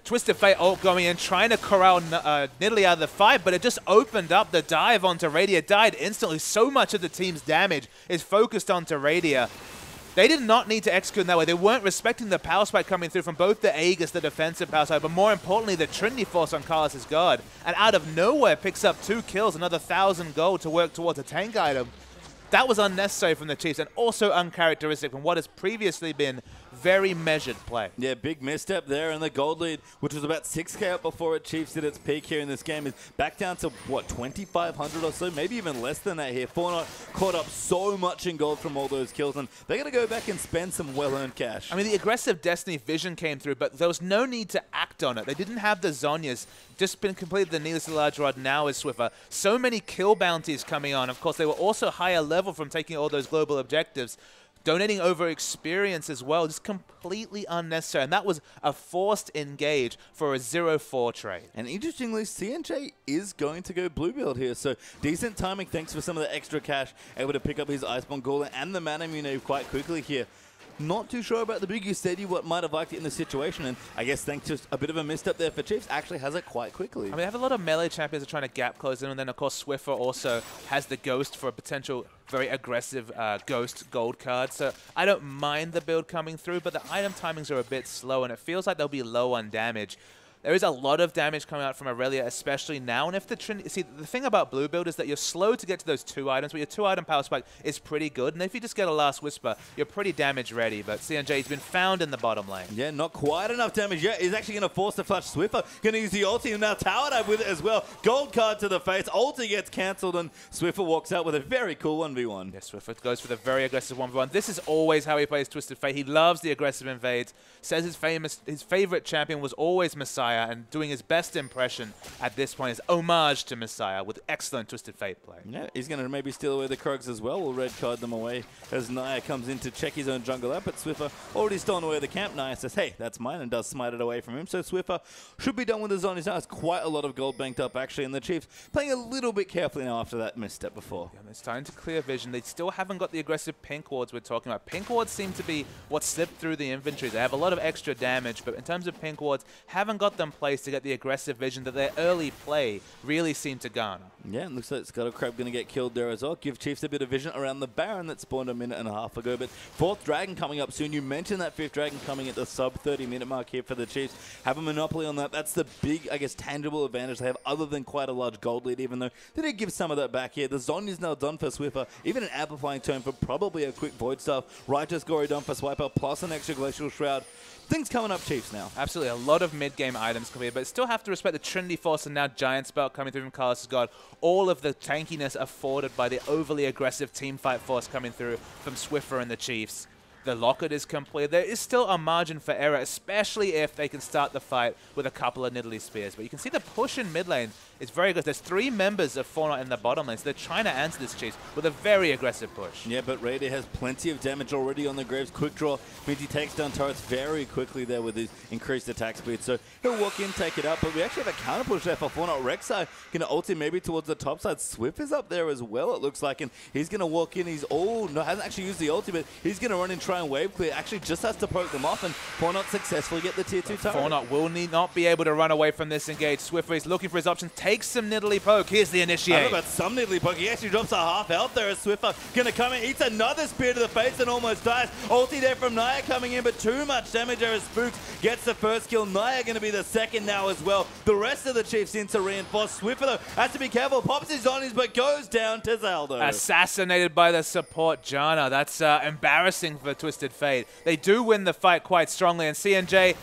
Twisted Fate ult going in, trying to corral Nidalee out of the fight, but it just opened up the dive onto Radia. Died instantly. So much of the team's damage is focused onto Radia. They did not need to execute in that way. They weren't respecting the power spike coming through from both the Aegis, the defensive power spike, but more importantly, the Trinity Force on Carlos' guard. And out of nowhere, picks up 2 kills, another 1,000 gold to work towards a tank item. That was unnecessary from the Chiefs, and also uncharacteristic from what has previously been very measured play. Yeah, big misstep there, and the gold lead, which was about 6K up before it Chiefs hit its peak here in this game, is back down to, what, 2,500 or so? Maybe even less than that here. Fortnite caught up so much in gold from all those kills, and they're going to go back and spend some well-earned cash. I mean, the aggressive Destiny vision came through, but there was no need to act on it. They didn't have the Zhonyas. Just been completed the needlessly large rod now is Swiffer. So many kill bounties coming on. Of course, they were also higher level from taking all those global objectives. Donating over experience as well, just completely unnecessary. And that was a forced engage for a 0-4 trade. And interestingly, CNJ is going to go blue build here. So decent timing, thanks for some of the extra cash. Able to pick up his Iceborne Golem and the Mana Mune quite quickly here. Not too sure about the big Steady, what might have liked it in the situation, and I guess thanks to a bit of a misstep there for Chiefs, actually has it quite quickly. I mean, they have a lot of melee champions that are trying to gap close in, and then of course Swiffer also has the Ghost for a potential very aggressive Ghost gold card. So I don't mind the build coming through, but the item timings are a bit slow, and it feels like they'll be low on damage. There is a lot of damage coming out from Aurelia, especially now. And if the Trinity... See, the thing about blue build is that you're slow to get to those 2 items, but your 2-item power spike is pretty good. And if you just get a Last Whisper, you're pretty damage ready. But CNJ's been found in the bottom lane. Yeah, not quite enough damage yet. He's actually going to force the flash Swiffer. Going to use the ulti, and now Tower Dive with it as well. Gold card to the face. Ulti gets cancelled, and Swiffer walks out with a very cool 1v1. Yeah, Swiffer goes for the very aggressive 1v1. This is always how he plays Twisted Fate. He loves the aggressive invades. Says his favorite champion was always Messiah, and doing his best impression at this point is homage to Messiah with excellent Twisted Fate play. Yeah, he's going to maybe steal away the Krogs as well. We'll red card them away as Naya comes in to check his own jungle out, but Swiffer already stolen away the camp. Naya says, hey, that's mine, and does smite it away from him. So Swiffer should be done with his on his house. Quite a lot of gold banked up, actually, and the Chiefs playing a little bit carefully now after that misstep before. Yeah, it's time to clear vision. They still haven't got the aggressive pink wards we're talking about. Pink wards seem to be what slipped through the inventory. They have a lot of extra damage, but in terms of pink wards, haven't got them placed to get the aggressive vision that their early play really seemed to garner. Yeah, it looks like Scuttle Crab going to get killed there as well. Give Chiefs a bit of vision around the Baron that spawned a minute and a half ago. But 4th Dragon coming up soon. You mentioned that 5th Dragon coming at the sub 30-minute mark here for the Chiefs. Have a monopoly on that. That's the big, I guess, tangible advantage they have other than quite a large gold lead, even though they did give some of that back here. The Zon is now done for Swiffer. Even an amplifying tome for probably a quick Void Staff. Righteous Gory done for Swiper, plus an extra Glacial Shroud. Things coming up Chiefs now. Absolutely. A lot of mid-game items coming in, but still have to respect the Trinity Force and now Giant Spell coming through from Carlos' God. All of the tankiness afforded by the overly aggressive Teamfight Force coming through from Swiffer and the Chiefs. The Locket is complete. There is still a margin for error, especially if they can start the fight with a couple of Nidalee Spears. But you can see the push in mid lane is very good. There's 3 members of Fortnite in the bottom lane, so they're trying to answer this Chiefs with a very aggressive push. Yeah, but Raider has plenty of damage already on the Graves. Quick draw means he takes down turrets very quickly there with his increased attack speed. So he'll walk in, take it up, but we actually have a counter push there for Fortnite. Rek'Sai going to ult him maybe towards the top side. Swift is up there as well, it looks like, and he's going to walk in. He's hasn't actually used the ulti, but he's going to run and try and wave clear. Actually just has to poke them off, and Fortnite successfully get the tier 2 turret. Fortnite will not be able to run away from this engage. Swiffer is looking for his options, takes some Nidalee poke. Here's the initiate. I don't know about some Nidalee poke. He actually drops a half health there as Swiffer going to come in, eats another spear to the face and almost dies. Ulti there from Naya coming in, but too much damage there as Spooks gets the first kill. Naya going to be the second now as well. The rest of the Chiefs in to reinforce. Swiffer though has to be careful. Pops his on his, but goes down to Zaldo. Assassinated by the support Janna. That's embarrassing for Twisted Fate. They do win the fight quite strongly, and CNJ,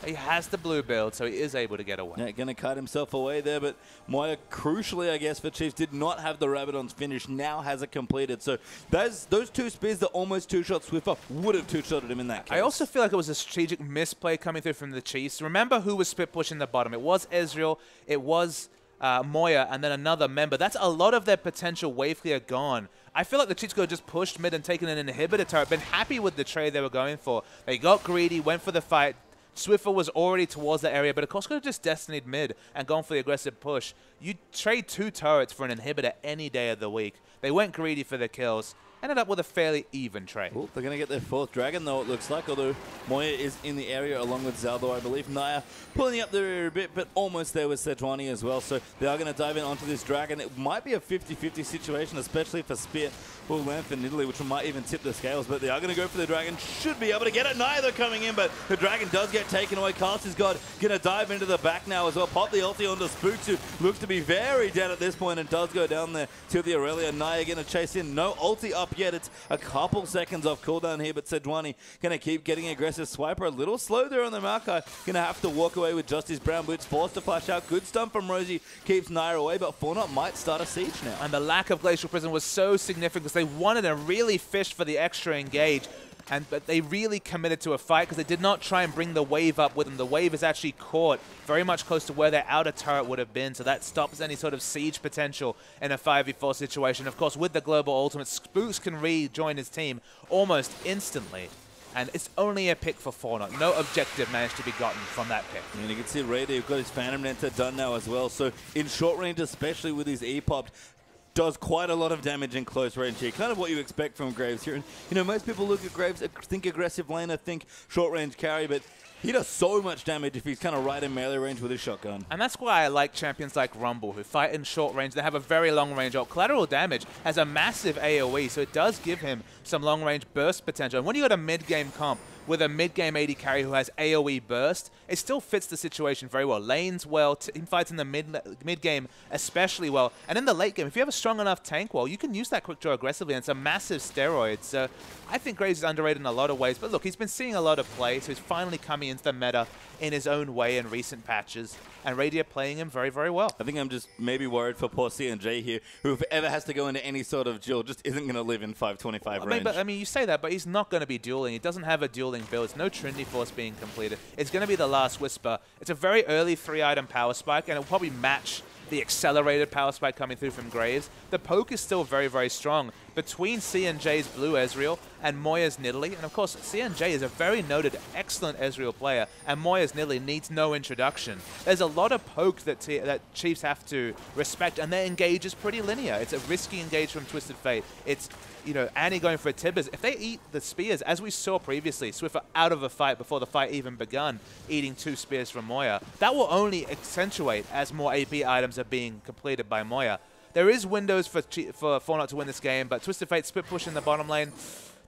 he has the blue build, so he is able to get away. Yeah, going to cut himself away there, but Moya, crucially, I guess, for Chiefs, did not have the Rabadon's finish, now has it completed. So those 2 spears that almost 2-shot Swiffer would have 2-shotted him in that case. I also feel like it was a strategic misplay coming through from the Chiefs. Remember who was split pushing the bottom? It was Ezreal, it was Moya, and then another member. That's a lot of their potential wave clear gone. I feel like the Chiefs could have just pushed mid and taken an inhibitor turret, been happy with the trade they were going for. They got greedy, went for the fight. Swiffer was already towards that area, but of course could have just Destinied mid and gone for the aggressive push. You trade 2 turrets for an inhibitor any day of the week. They went greedy for the kills. Ended up with a fairly even trade. Ooh, they're going to get their 4th Dragon, though, it looks like, although Moya is in the area along with Zaldo, I believe. Naya pulling up there a bit, but almost there with Sejuani as well, so they are going to dive in onto this Dragon. It might be a 50-50 situation, especially if a Spear will land for Nidalee, which might even tip the scales, but they are going to go for the Dragon. Should be able to get it. Naya, they're coming in, but the Dragon does get taken away. Carlos' God going to dive into the back now as well. Pop the ulti onto Spooks, who looks to be be very dead at this point and does go down there to the Aurelia. Naya going to chase in. No ulti up yet. It's a couple seconds off cooldown here, but Sejuani going to keep getting aggressive. Swiper a little slow there on the Maokai. Going to have to walk away with just his brown boots. Forced to flash out. Good stun from Rosie. Keeps Naya away, but Fortnite might start a siege now. And the lack of Glacial Prison was so significant because they wanted and really fished for the extra engage. But they really committed to a fight because they did not try and bring the wave up with them. The wave is actually caught very much close to where their outer turret would have been, so that stops any sort of siege potential in a 5v4 situation. Of course, with the global ultimate, Spooks can rejoin his team almost instantly. And it's only a pick for Fortnite. No objective managed to be gotten from that pick. And you can see Raydir got his Phantom Nenter done now as well. So in short range, especially with his E-popped, does quite a lot of damage in close range here. Kind of what you expect from Graves here. And, you know, most people look at Graves, think aggressive laner, think short range carry, but he does so much damage if he's kind of right in melee range with his shotgun. And that's why I like champions like Rumble, who fight in short range. They have a very long range ult. Collateral damage has a massive AoE, so it does give him some long range burst potential. And when you got a mid-game comp with a mid-game AD carry who has AoE burst, it still fits the situation very well. Lanes well, team fights in the mid-game especially well. And in the late game, if you have a strong enough tank wall, you can use that quick draw aggressively, and it's a massive steroid. So I think Graves is underrated in a lot of ways. But look, he's been seeing a lot of play, so he's finally coming into the meta in his own way in recent patches. And Raydir playing him very, very well. I think I'm just maybe worried for poor CNJ here, who if ever has to go into any sort of duel, just isn't going to live in 525 range. I mean, you say that, but he's not going to be dueling. He doesn't have a dueling build. It's no Trinity Force being completed. It's going to be the Last Whisper. It's a very early 3-item power spike, and it'll probably match the accelerated power spike coming through from Graves. The poke is still very, very strong between CNJ's Blue Ezreal and Moya's Nidalee. And of course, CNJ is a very noted, excellent Ezreal player, and Moya's Nidalee needs no introduction. There's a lot of poke that Chiefs have to respect, and their engage is pretty linear. It's a risky engage from Twisted Fate. It's, you know, Annie going for a Tibbers. If they eat the spears, as we saw previously, Swiffer out of a fight before the fight even begun, eating 2 spears from Moya, that will only accentuate as more AP items are being completed by Moya. There is windows for Fortnite to win this game, but Twisted Fate split push in the bottom lane,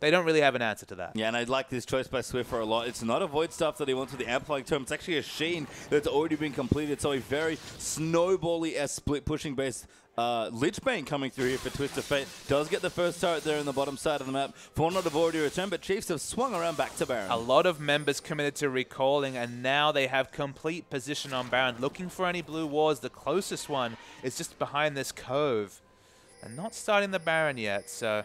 they don't really have an answer to that. Yeah, and I like this choice by Swiffer a lot. It's not a Void stuff that he wants with the Amplifying Tome. It's actually a Sheen that's already been completed, so a very snowbally-esque split pushing based Lich Bane coming through here for Twisted Fate. Does get the first turret there in the bottom side of the map. Fortnite have already returned, but Chiefs have swung around back to Baron. A lot of members committed to recalling, and now they have complete position on Baron, looking for any blue wards. The closest one is just behind this cove. And not starting the Baron yet, so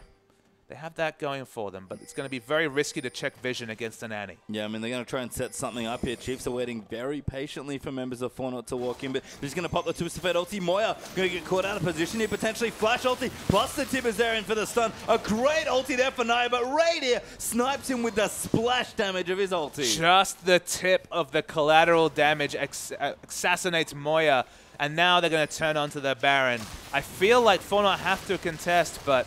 they have that going for them, but it's going to be very risky to check vision against an Annie. Yeah, I mean, they're going to try and set something up here. Chiefs are waiting very patiently for members of Fortnite to walk in, but they're just going to pop the Twisted Fate ulti. Moya going to get caught out of position here, potentially flash ulti, plus the Tibbers there in for the stun. A great ulti there for Naya, but Raydir snipes him with the splash damage of his ulti. Just the tip of the collateral damage assassinates Moya, and now they're going to turn onto the Baron. I feel like Fortnite have to contest, but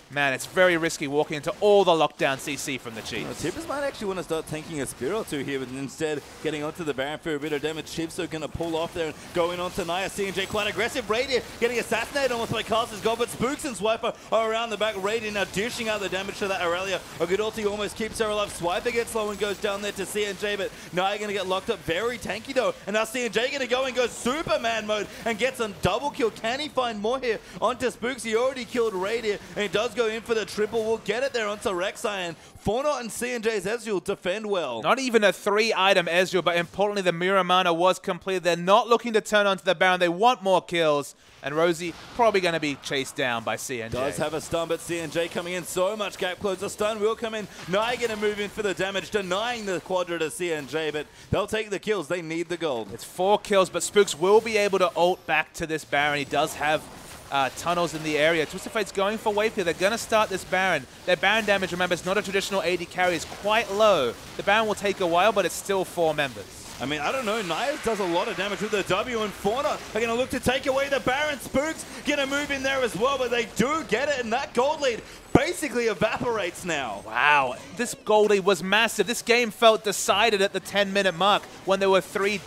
man, it's very risky walking into all the lockdown CC from the Chiefs. Tibbers might actually want to start tanking a spear or two here, but instead getting onto the Baron for a bit of damage. Chiefs are going to pull off there and going on to Naya. CNJ quite aggressive. Raydir getting assassinated almost by Caster's God, but Spooks and Swiper are around the back. Raydir now dishing out the damage to that Aurelia. A good ulti almost keeps her alive. Swiper gets low and goes down there to CNJ, but Naya going to get locked up. Very tanky though. And now CNJ going to go and go Superman mode and gets a double kill. Can he find more here onto Spooks? He already killed Raydir, and he does go in for the triple. We'll get it there onto Rek'Sai. Fortnite and CNJ's Ezreal defend well. Not even a 3-item Ezreal, but importantly, the Miramana was completed. They're not looking to turn onto the Baron. They want more kills. And Rosie probably going to be chased down by CNJ. Does have a stun, but CNJ coming in. So much gap close. The stun will come in. Naya going to move in for the damage, denying the quadra to CNJ, but they'll take the kills. They need the gold. It's 4 kills, but Spooks will be able to ult back to this Baron. He does have tunnels in the area. Twisted Fate's going for wave here. They're going to start this Baron. Their Baron damage, remember, it's not a traditional AD carry. It's quite low. The Baron will take a while, but it's still 4 members. I mean, I don't know. Naya does a lot of damage with the W, and Fortnite are going to look to take away the Baron. Spooks going to move in there as well, but they do get it, and that gold lead basically evaporates now. Wow, this Goldie was massive. This game felt decided at the 10-minute mark when there were three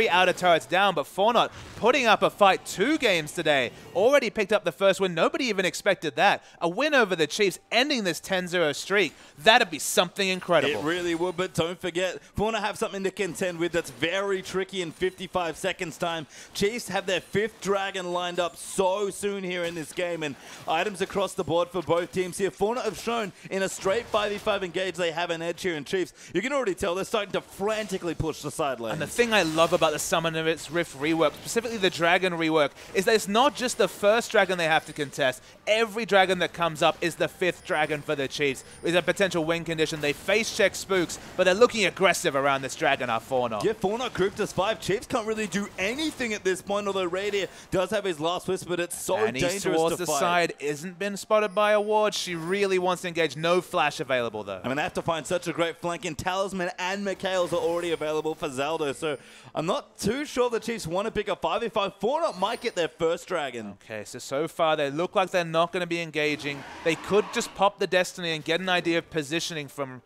outer turrets down. But Fornot putting up a fight 2 games today. Already picked up the first win. Nobody even expected that. A win over the Chiefs, ending this 10-0 streak. That'd be something incredible. It really would, but don't forget, Fornot have something to contend with that's very tricky in 55 seconds time. Chiefs have their 5th dragon lined up so soon here in this game, and items across the board for both teams here. Fornot have shown in a straight 5v5 engage they have an edge here in Chiefs. You can already tell they're starting to frantically push the side lanes. And the thing I love about the Summon of its Rift rework, specifically the Dragon rework, is that it's not just the first dragon they have to contest. Every dragon that comes up is the 5th dragon for the Chiefs. With a potential win condition, they face check Spooks, but they're looking aggressive around this dragon, our Fornot. Yeah, Fornot grouped as 5. Chiefs can't really do anything at this point, although Radier does have his last wisp, but it's so dangerous to fight. towards the side, isn't been spotted by a ward. She really wants to engage. No flash available, though. I mean, they have to find such a great flank, and Talisman and Mikhail's are already available for Zaldo, so I'm not too sure the Chiefs want to pick a 5v5. Fornot might get their first dragon. Okay, so far they look like they're not going to be engaging. They could just pop the Destiny and get an idea of positioning from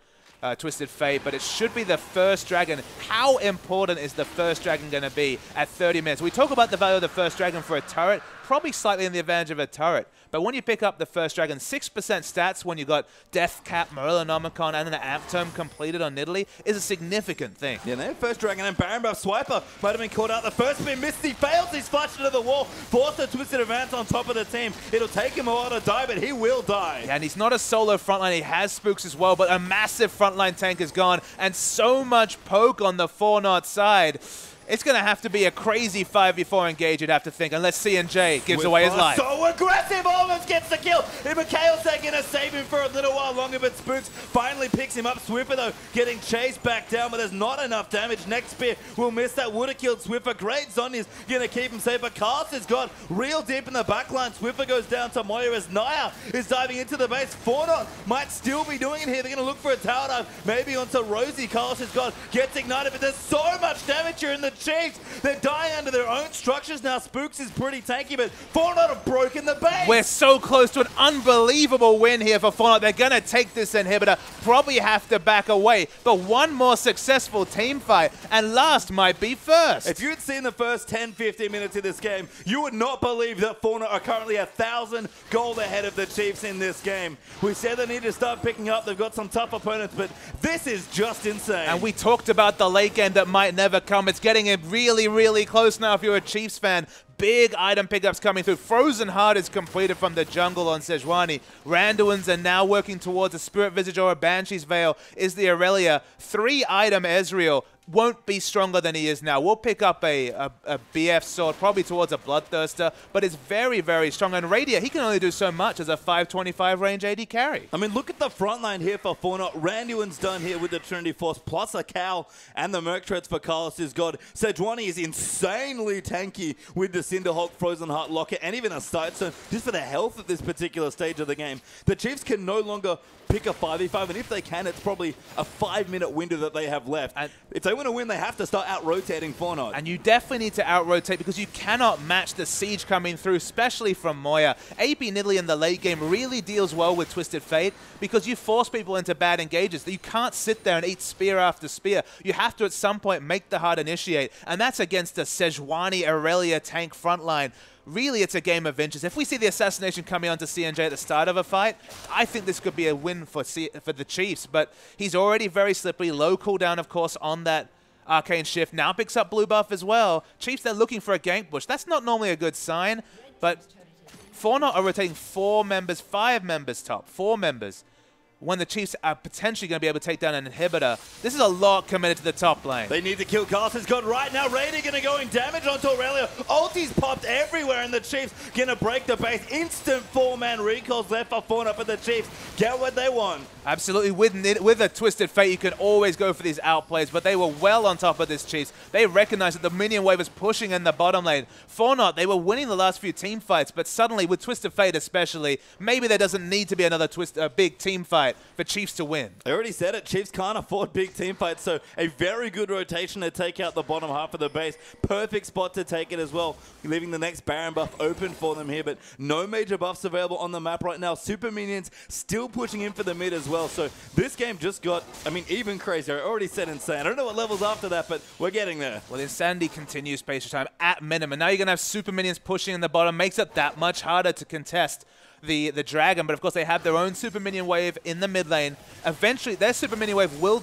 Twisted Fate, but it should be the first dragon. How important is the first dragon going to be at 30 minutes? We talk about the value of the first dragon for a turret, probably slightly in the advantage of a turret. But when you pick up the first dragon, 6% stats when you got Death Cap, Morellonomicon, and an Amp Tome completed on Nidalee is a significant thing. Yeah, their first dragon and Baron Buff Swiper might have been caught out. The first spin missed, he fails, he's flashed into the wall, forced a Twisted Advance on top of the team. It'll take him a while to die, but he will die. Yeah, and he's not a solo frontline, he has Spooks as well, but a massive frontline tank is gone, and so much poke on the Fornot side. It's going to have to be a crazy 5v4 engage, you'd have to think, unless CNJ gives away his life. So aggressive, almost gets the kill. And Mikhail's going to save him for a little while longer, but Spooks finally picks him up. Swiffer, though, getting chased back down, but there's not enough damage. Next spear will miss that. Would have killed Swiffer. Great Zonya's going to keep him safe, but Cast has got real deep in the backline. Swiffer goes down to Moya as Naya is diving into the base. Fornot might still be doing it here. They're going to look for a tower dive, maybe onto Rosie. Cast has got, gets ignited, but there's so much damage here in the Chiefs. They're dying under their own structures now. Spooks is pretty tanky, but Fornot have broken the base. We're so close to an unbelievable win here for Fornot. They're going to take this inhibitor, probably have to back away, but one more successful team fight, and last might be first. If you had seen the first 10-15 minutes of this game, you would not believe that Fornot are currently 1,000 gold ahead of the Chiefs in this game. We said they need to start picking up. They've got some tough opponents, but this is just insane. And we talked about the late game that might never come. It's getting really, really close now if you're a Chiefs fan. Big item pickups coming through. Frozen Heart is completed from the jungle on Sejuani. Randuins are now working towards a Spirit Visage or a Banshee's Veil is the Aurelia. 3-item Ezreal won't be stronger than he is now. We'll pick up a BF sword, probably towards a Bloodthirster, but it's very, very strong. And Radier, he can only do so much as a 525 range AD carry. I mean, look at the front line here for Fornot. Randuin's done here with the Trinity Force, plus a Cowl and the Merc Treads for Carlos' God. Sejuani is insanely tanky with the Cinderhawk, Frozen Heart, Locket, and even a Sightstone, just for the health at this particular stage of the game. The Chiefs can no longer pick a 5v5, and if they can, it's probably a 5-minute window that they have left. And if they want to win, they have to start out-rotating Fornot. And you definitely need to out-rotate because you cannot match the siege coming through, especially from Moya. AP Nidalee in the late game really deals well with Twisted Fate because you force people into bad engages. You can't sit there and eat spear after spear. You have to, at some point, make the hard initiate, and that's against a Sejuani Aurelia tank frontline. Really, it's a game of inches. If we see the assassination coming onto CNJ at the start of a fight, I think this could be a win for the Chiefs. But he's already very slippery. Low cooldown, of course, on that Arcane Shift. Now picks up blue buff as well. Chiefs, they're looking for a gank push. That's not normally a good sign, but Fornot are rotating 4 members, 5 members top, 4 members. When the Chiefs are potentially going to be able to take down an inhibitor. This is a lot committed to the top lane. They need to kill Carlson's God right now. Raider going to go in damage onto Aurelia. Ulti's popped everywhere, and the Chiefs going to break the base. Instant 4-man recalls left for Fornot, but the Chiefs get what they want. Absolutely. With a Twisted Fate, you can always go for these outplays, but they were well on top of this Chiefs. They recognized that the minion wave was pushing in the bottom lane. Fornot, they were winning the last few team fights, but suddenly, with Twisted Fate especially, maybe there doesn't need to be another big team fight. fight for Chiefs to win. I already said it. Chiefs can't afford big team fights, so a very good rotation to take out the bottom half of the base. Perfect spot to take it as well, leaving the next Baron buff open for them here, but no major buffs available on the map right now. Super Minions still pushing in for the mid as well, so this game just got, I mean, even crazier. I already said insane. I don't know what levels after that, but we're getting there. Well, Insanity continues space time at minimum. Now you're going to have Super Minions pushing in the bottom. Makes it that much harder to contest the Dragon, but of course they have their own Super Minion wave in the mid lane. Eventually, their Super Minion wave will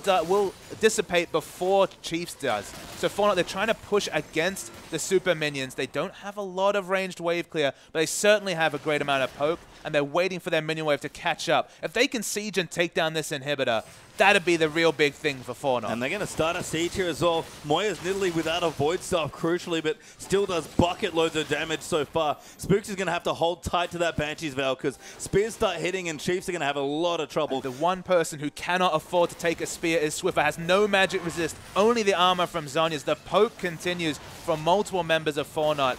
dissipate before Chiefs does. So Fortnite, they're trying to push against the Super Minions. They don't have a lot of ranged wave clear, but they certainly have a great amount of poke, and they're waiting for their minion wave to catch up. If they can siege and take down this inhibitor, that'd be the real big thing for Fortnite. And they're going to start a siege here as well. Moya's Nidalee without a Void Staff, crucially, but still does bucket loads of damage so far. Spooks is going to have to hold tight to that Banshee's Veil because spears start hitting and Chiefs are going to have a lot of trouble. And the one person who cannot afford to take a spear is Swiffer. Has no magic resist, only the armor from Zhonya's. The poke continues from multiple members of Fortnite.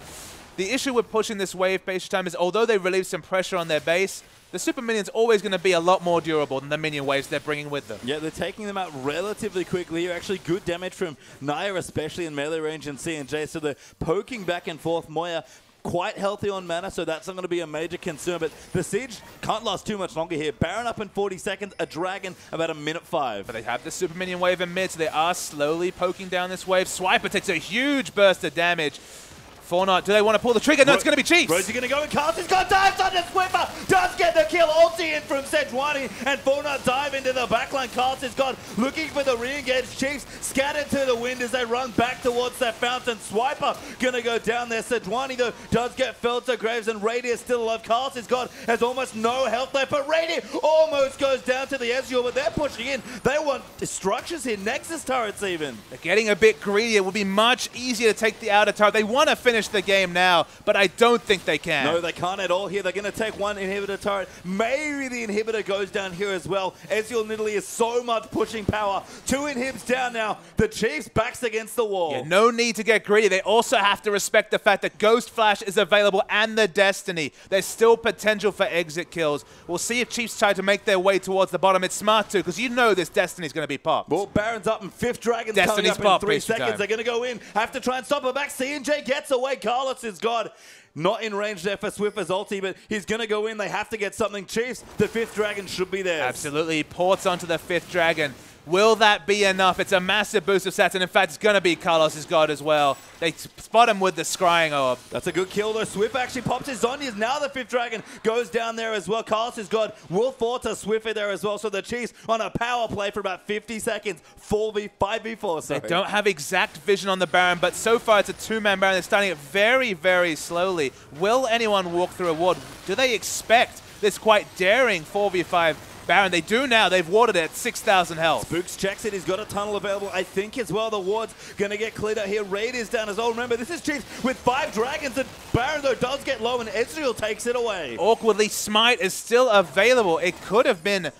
The issue with pushing this wave base time is, although they relieve some pressure on their base, the Super Minion's always going to be a lot more durable than the minion waves they're bringing with them. Yeah, they're taking them out relatively quickly here. Actually, good damage from Naya, especially in melee range and C&J. So they're poking back and forth. Moya quite healthy on mana, so that's not going to be a major concern. But the siege can't last too much longer here. Baron up in 40 seconds, a Dragon about a minute 5. But they have the Super Minion wave in mid, so they are slowly poking down this wave. Swiper takes a huge burst of damage. Fortnite, do they want to pull the trigger? No, it's going to be Chiefs. Rosie going to go and cast. He's got dives on the Swiffer. Does get the kill. Ulti in from Sejuani. And Fortnite dive into the backline. Cast is gone. Looking for the re-engage. Chiefs scattered to the wind as they run back towards that fountain. Swiper going to go down there. Sejuani, though, does get felled to Graves. And Radius still alive. Cast is gone. Has almost no health left. But Radius almost goes down to the Ezreal. But they're pushing in. They want structures here. Nexus turrets even. They're getting a bit greedy. It will be much easier to take the outer turret. They want to finish the game now, but I don't think they can. No, they can't at all here. They're going to take one inhibitor turret. Maybe the inhibitor goes down here as well. Ezreal Nidalee is so much pushing power. 2 inhibs down now. The Chiefs backs against the wall. Yeah, no need to get greedy. They also have to respect the fact that Ghost Flash is available and the Destiny. There's still potential for exit kills. We'll see if Chiefs try to make their way towards the bottom. It's smart too, because you know this Destiny's going to be popped. Well, Baron's up and 5th Dragon's Destiny's coming up pop, in 3 seconds. time. They're going to go in. Have to try and stop her back. C&J gets away. Carlos is gone. Not in range there for Swiffer's ulti, but he's going to go in. They have to get something. Chiefs, the 5th Dragon should be there. Absolutely. Ports onto the 5th Dragon. Will that be enough? It's a massive boost of stats, and in fact, it's going to be Carlos's god as well. They spot him with the scrying orb. That's a good kill, though. Swift actually pops his Zhonya's. Now the 5th Dragon goes down there as well. Carlos's god will fall to Swiffer there as well. So the Chiefs on a power play for about 50 seconds. 5v4, sorry. They don't have exact vision on the Baron, but so far it's a 2-man Baron. They're starting it very, very slowly. Will anyone walk through a ward? Do they expect this quite daring 4v5 Baron? They do now. They've warded it at 6,000 health. Spooks checks it. He's got a tunnel available, I think, as well. The ward's going to get cleared out here. Raid is down as well. Remember, this is Chiefs with 5 dragons. And Baron, though, does get low, and Ezreal takes it away. Awkwardly, Smite is still available. It could have been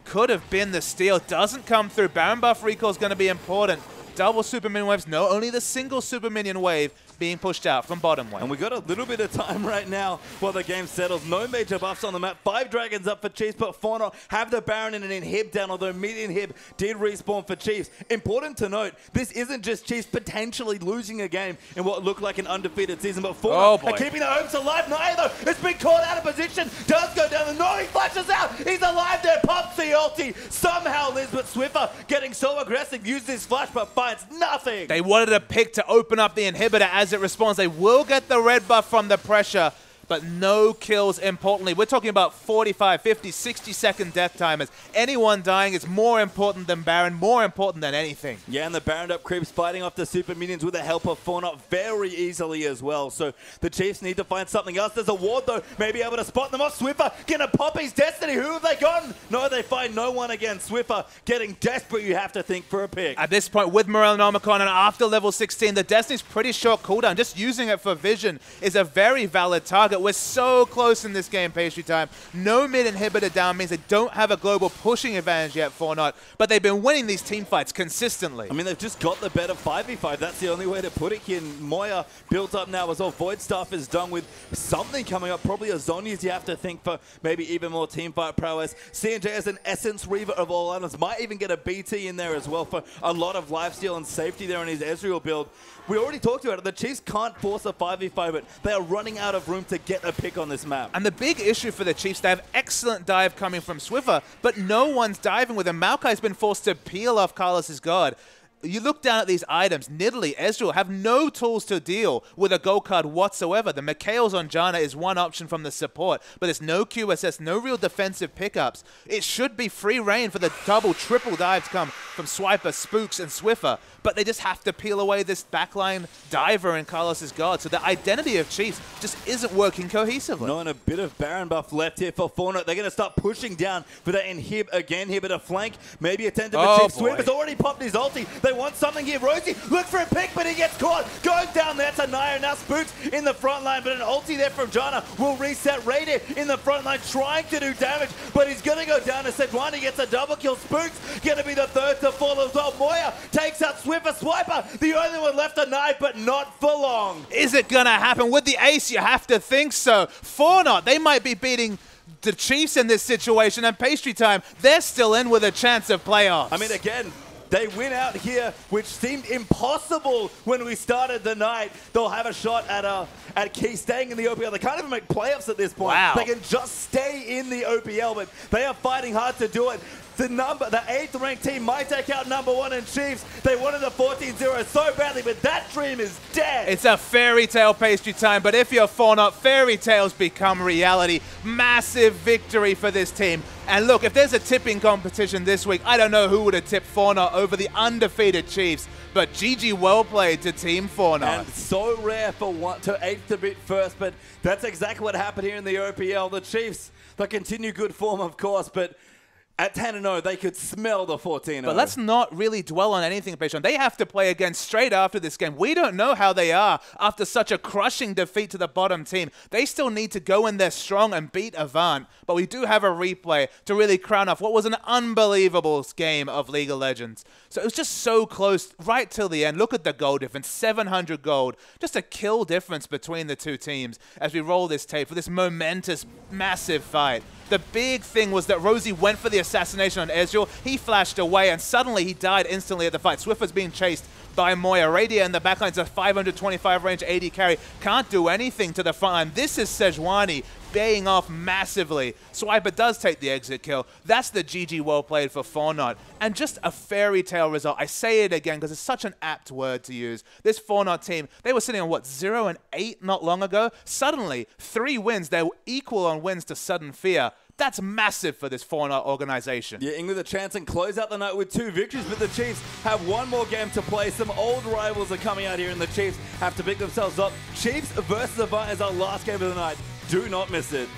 the steal. Doesn't come through. Baron buff recall is going to be important. Double Super Minion waves. No, only the single Super Minion wave being pushed out from bottom lane. And we got a little bit of time right now while the game settles. No major buffs on the map. 5 dragons up for Chiefs, but Fortnite have the Baron and an inhib down, although mid-inhib did respawn for Chiefs. Important to note, this isn't just Chiefs potentially losing a game in what looked like an undefeated season, but Fortnite are keeping their hopes alive. Naya, though, has been caught out of position. Does go down. No, he flashes out. He's alive there. Pops the ulti. Somehow lives, but Swiffer getting so aggressive. Used his flash, but finds nothing. They wanted a pick to open up the inhibitor as it responds. They will get the red buff from the pressure, but no kills importantly. We're talking about 45, 50, 60-second death timers. Anyone dying is more important than Baron, more important than anything. Yeah, and the Baron up creeps fighting off the Super Minions with the help of Fortnite very easily as well. So the Chiefs need to find something else. There's a ward, though, maybe able to spot them off. Swiffer gonna pop his Destiny. Who have they gotten? No, they find no one again. Swiffer getting desperate, you have to think, for a pick. At this point, with Morel and Omicron and after level 16, the Destiny's pretty short cooldown. Just using it for vision is a very valid target. target. We're so close in this game, Pastry Time. No mid inhibitor down means they don't have a global pushing advantage yet for not, but they've been winning these team fights consistently. I mean, they've just got the better 5v5. That's the only way to put it here. Moya built up now as well. Void Staff is done with something coming up. Probably a Zhonya's you have to think for maybe even more team fight prowess. CNJ as an Essence Reaver of all items. Might even get a BT in there as well for a lot of lifesteal and safety there in his Ezreal build. We already talked about it. The Chiefs can't force a 5v5, but they are running out of room to get a pick on this map. And the big issue for the Chiefs, they have excellent dive coming from Swiffer, but no one's diving with him. Maokai's been forced to peel off Carlos's guard. You look down at these items, Nidalee, Ezreal have no tools to deal with a gold card whatsoever. The Mikhails on Janna is one option from the support, but there's no QSS, no real defensive pickups. It should be free reign for the double, triple dives come from Swiper, Spooks, and Swiffer, but they just have to peel away this backline diver in Carlos's guard. So the identity of Chiefs just isn't working cohesively. No, and a bit of Baron buff left here for Fortnite. They're going to start pushing down for that inhib again here, but a flank, maybe attentive for Chiefs. Swiffer's already popped his ulti. They want something here. Rosie looks for a pick, but he gets caught. Going down there to Naya. Now Spooks in the front line, but an ulti there from Janna will reset. Raider in the front line trying to do damage, but he's going to go down to Sejuani. Gets a double kill. Spooks going to be the third to fall as well. Moya takes out Swiffer. Swiper, the only one left alive, but not for long. Is it going to happen? With the ace, you have to think so. Fortnite, they might be beating the Chiefs in this situation, and Pastry Time, they're still in with a chance of playoffs. I mean, again, they win out here, which seemed impossible when we started the night. They'll have a shot at Key staying in the OPL. They can't even make playoffs at this point. Wow. They can just stay in the OPL, but they are fighting hard to do it. The 8th ranked team might take out #1 in Chiefs. They wanted the 14-0 so badly, but that dream is dead. It's a fairy tale, Pastry Time, but if you're Fortnite, fairy tales become reality. Massive victory for this team. And look, if there's a tipping competition this week, I don't know who would have tipped Fortnite over the undefeated Chiefs, but GG well played to Team Fortnite. And so rare for 8th to beat first, but that's exactly what happened here in the OPL. The Chiefs, they continue good form, of course, but at 10-0, they could smell the 14-0. But let's not really dwell on anything, Patreon. They have to play again straight after this game. We don't know how they are after such a crushing defeat to the bottom team. They still need to go in there strong and beat Avant. But we do have a replay to really crown off what was an unbelievable game of League of Legends. So it was just so close right till the end. Look at the gold difference, 700 gold. Just a kill difference between the two teams as we roll this tape for this momentous, massive fight. The big thing was that Rosie went for the assassination on Ezreal. He flashed away, and suddenly he died instantly at the fight. Swiffer's being chased by Moya. Radia in the backline's a 525 range AD carry. Can't do anything to the front line. This is Sejuani baying off massively. Swiper does take the exit kill. That's the GG well played for Fortnite. And just a fairy tale result. I say it again because it's such an apt word to use. This Fortnite team, they were sitting on, what, 0-8 not long ago? Suddenly, 3 wins. They were equal on wins to Sudden Fear. That's massive for this Fortnite organization. Yeah, England a chance and close out the night with 2 victories, but the Chiefs have one more game to play. Some old rivals are coming out here, and the Chiefs have to pick themselves up. Chiefs versus Avant is our last game of the night. Do not miss it.